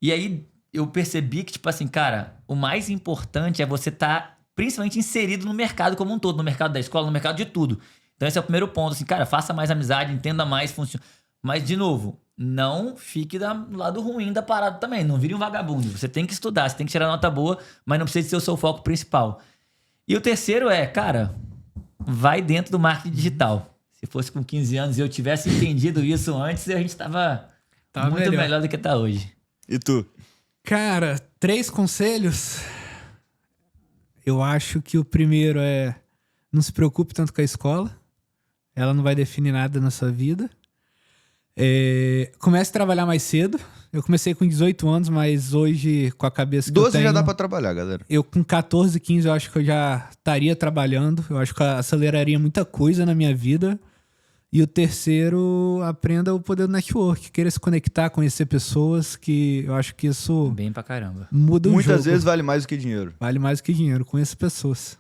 E aí eu percebi que, tipo assim, cara, o mais importante é você estar principalmente inserido no mercado como um todo, no mercado da escola, no mercado de tudo. Então esse é o primeiro ponto, assim, cara, faça mais amizade, entenda mais, funciona. Mas, de novo, não fique do lado ruim da parada também, não vire um vagabundo. Você tem que estudar, você tem que tirar nota boa, mas não precisa ser o seu foco principal. E o terceiro é, cara, vai dentro do marketing digital. Se fosse com 15 anos e eu tivesse entendido isso antes, a gente tava muito melhor do que tá hoje. E tu? Cara, 3 conselhos. Eu acho que o primeiro é não se preocupe tanto com a escola. Ela não vai definir nada na sua vida. Comece a trabalhar mais cedo. Eu comecei com 18 anos, mas hoje, com a cabeça que 12 eu tenho... já dá pra trabalhar, galera. Eu com 14, 15, eu acho que eu já estaria trabalhando. Eu acho que aceleraria muita coisa na minha vida. E o terceiro, aprenda o poder do network. Queira se conectar, conhecer pessoas, que eu acho que isso Bem pra caramba. muda o jogo. Muitas vezes vale mais do que dinheiro. Vale mais do que dinheiro. Conheça pessoas.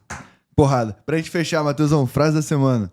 Porrada. Pra gente fechar, Matheusão, frase da semana.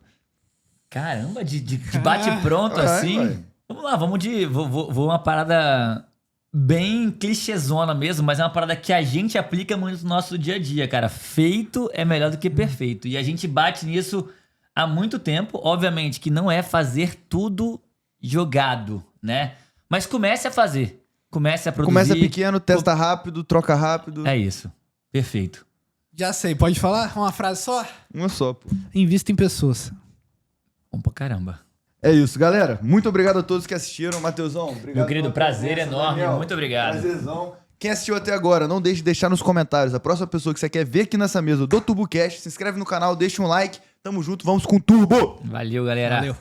Caramba, de bate-pronto assim. vai. Vamos lá, vou uma parada bem clichêzona mesmo, mas é uma parada que a gente aplica muito no nosso dia a dia, cara. Feito é melhor do que perfeito. E a gente bate nisso há muito tempo. Obviamente que não é fazer tudo jogado, né? Mas comece a fazer. Comece a produzir. Começa pequeno, testa rápido, troca rápido. É isso. Perfeito. Já sei. Pode falar uma frase só? Uma só, pô. Invista em pessoas. Bom pra caramba. É isso, galera. Muito obrigado a todos que assistiram. Matheusão, obrigado. Meu querido, pela prazer presença. enorme. Daniel, Muito obrigado. Prazerzão. Quem assistiu até agora, não deixe de deixar nos comentários a próxima pessoa que você quer ver aqui nessa mesa do TurboCast. Se inscreve no canal, deixa um like. Tamo junto, vamos com turbo! Valeu, galera. Valeu.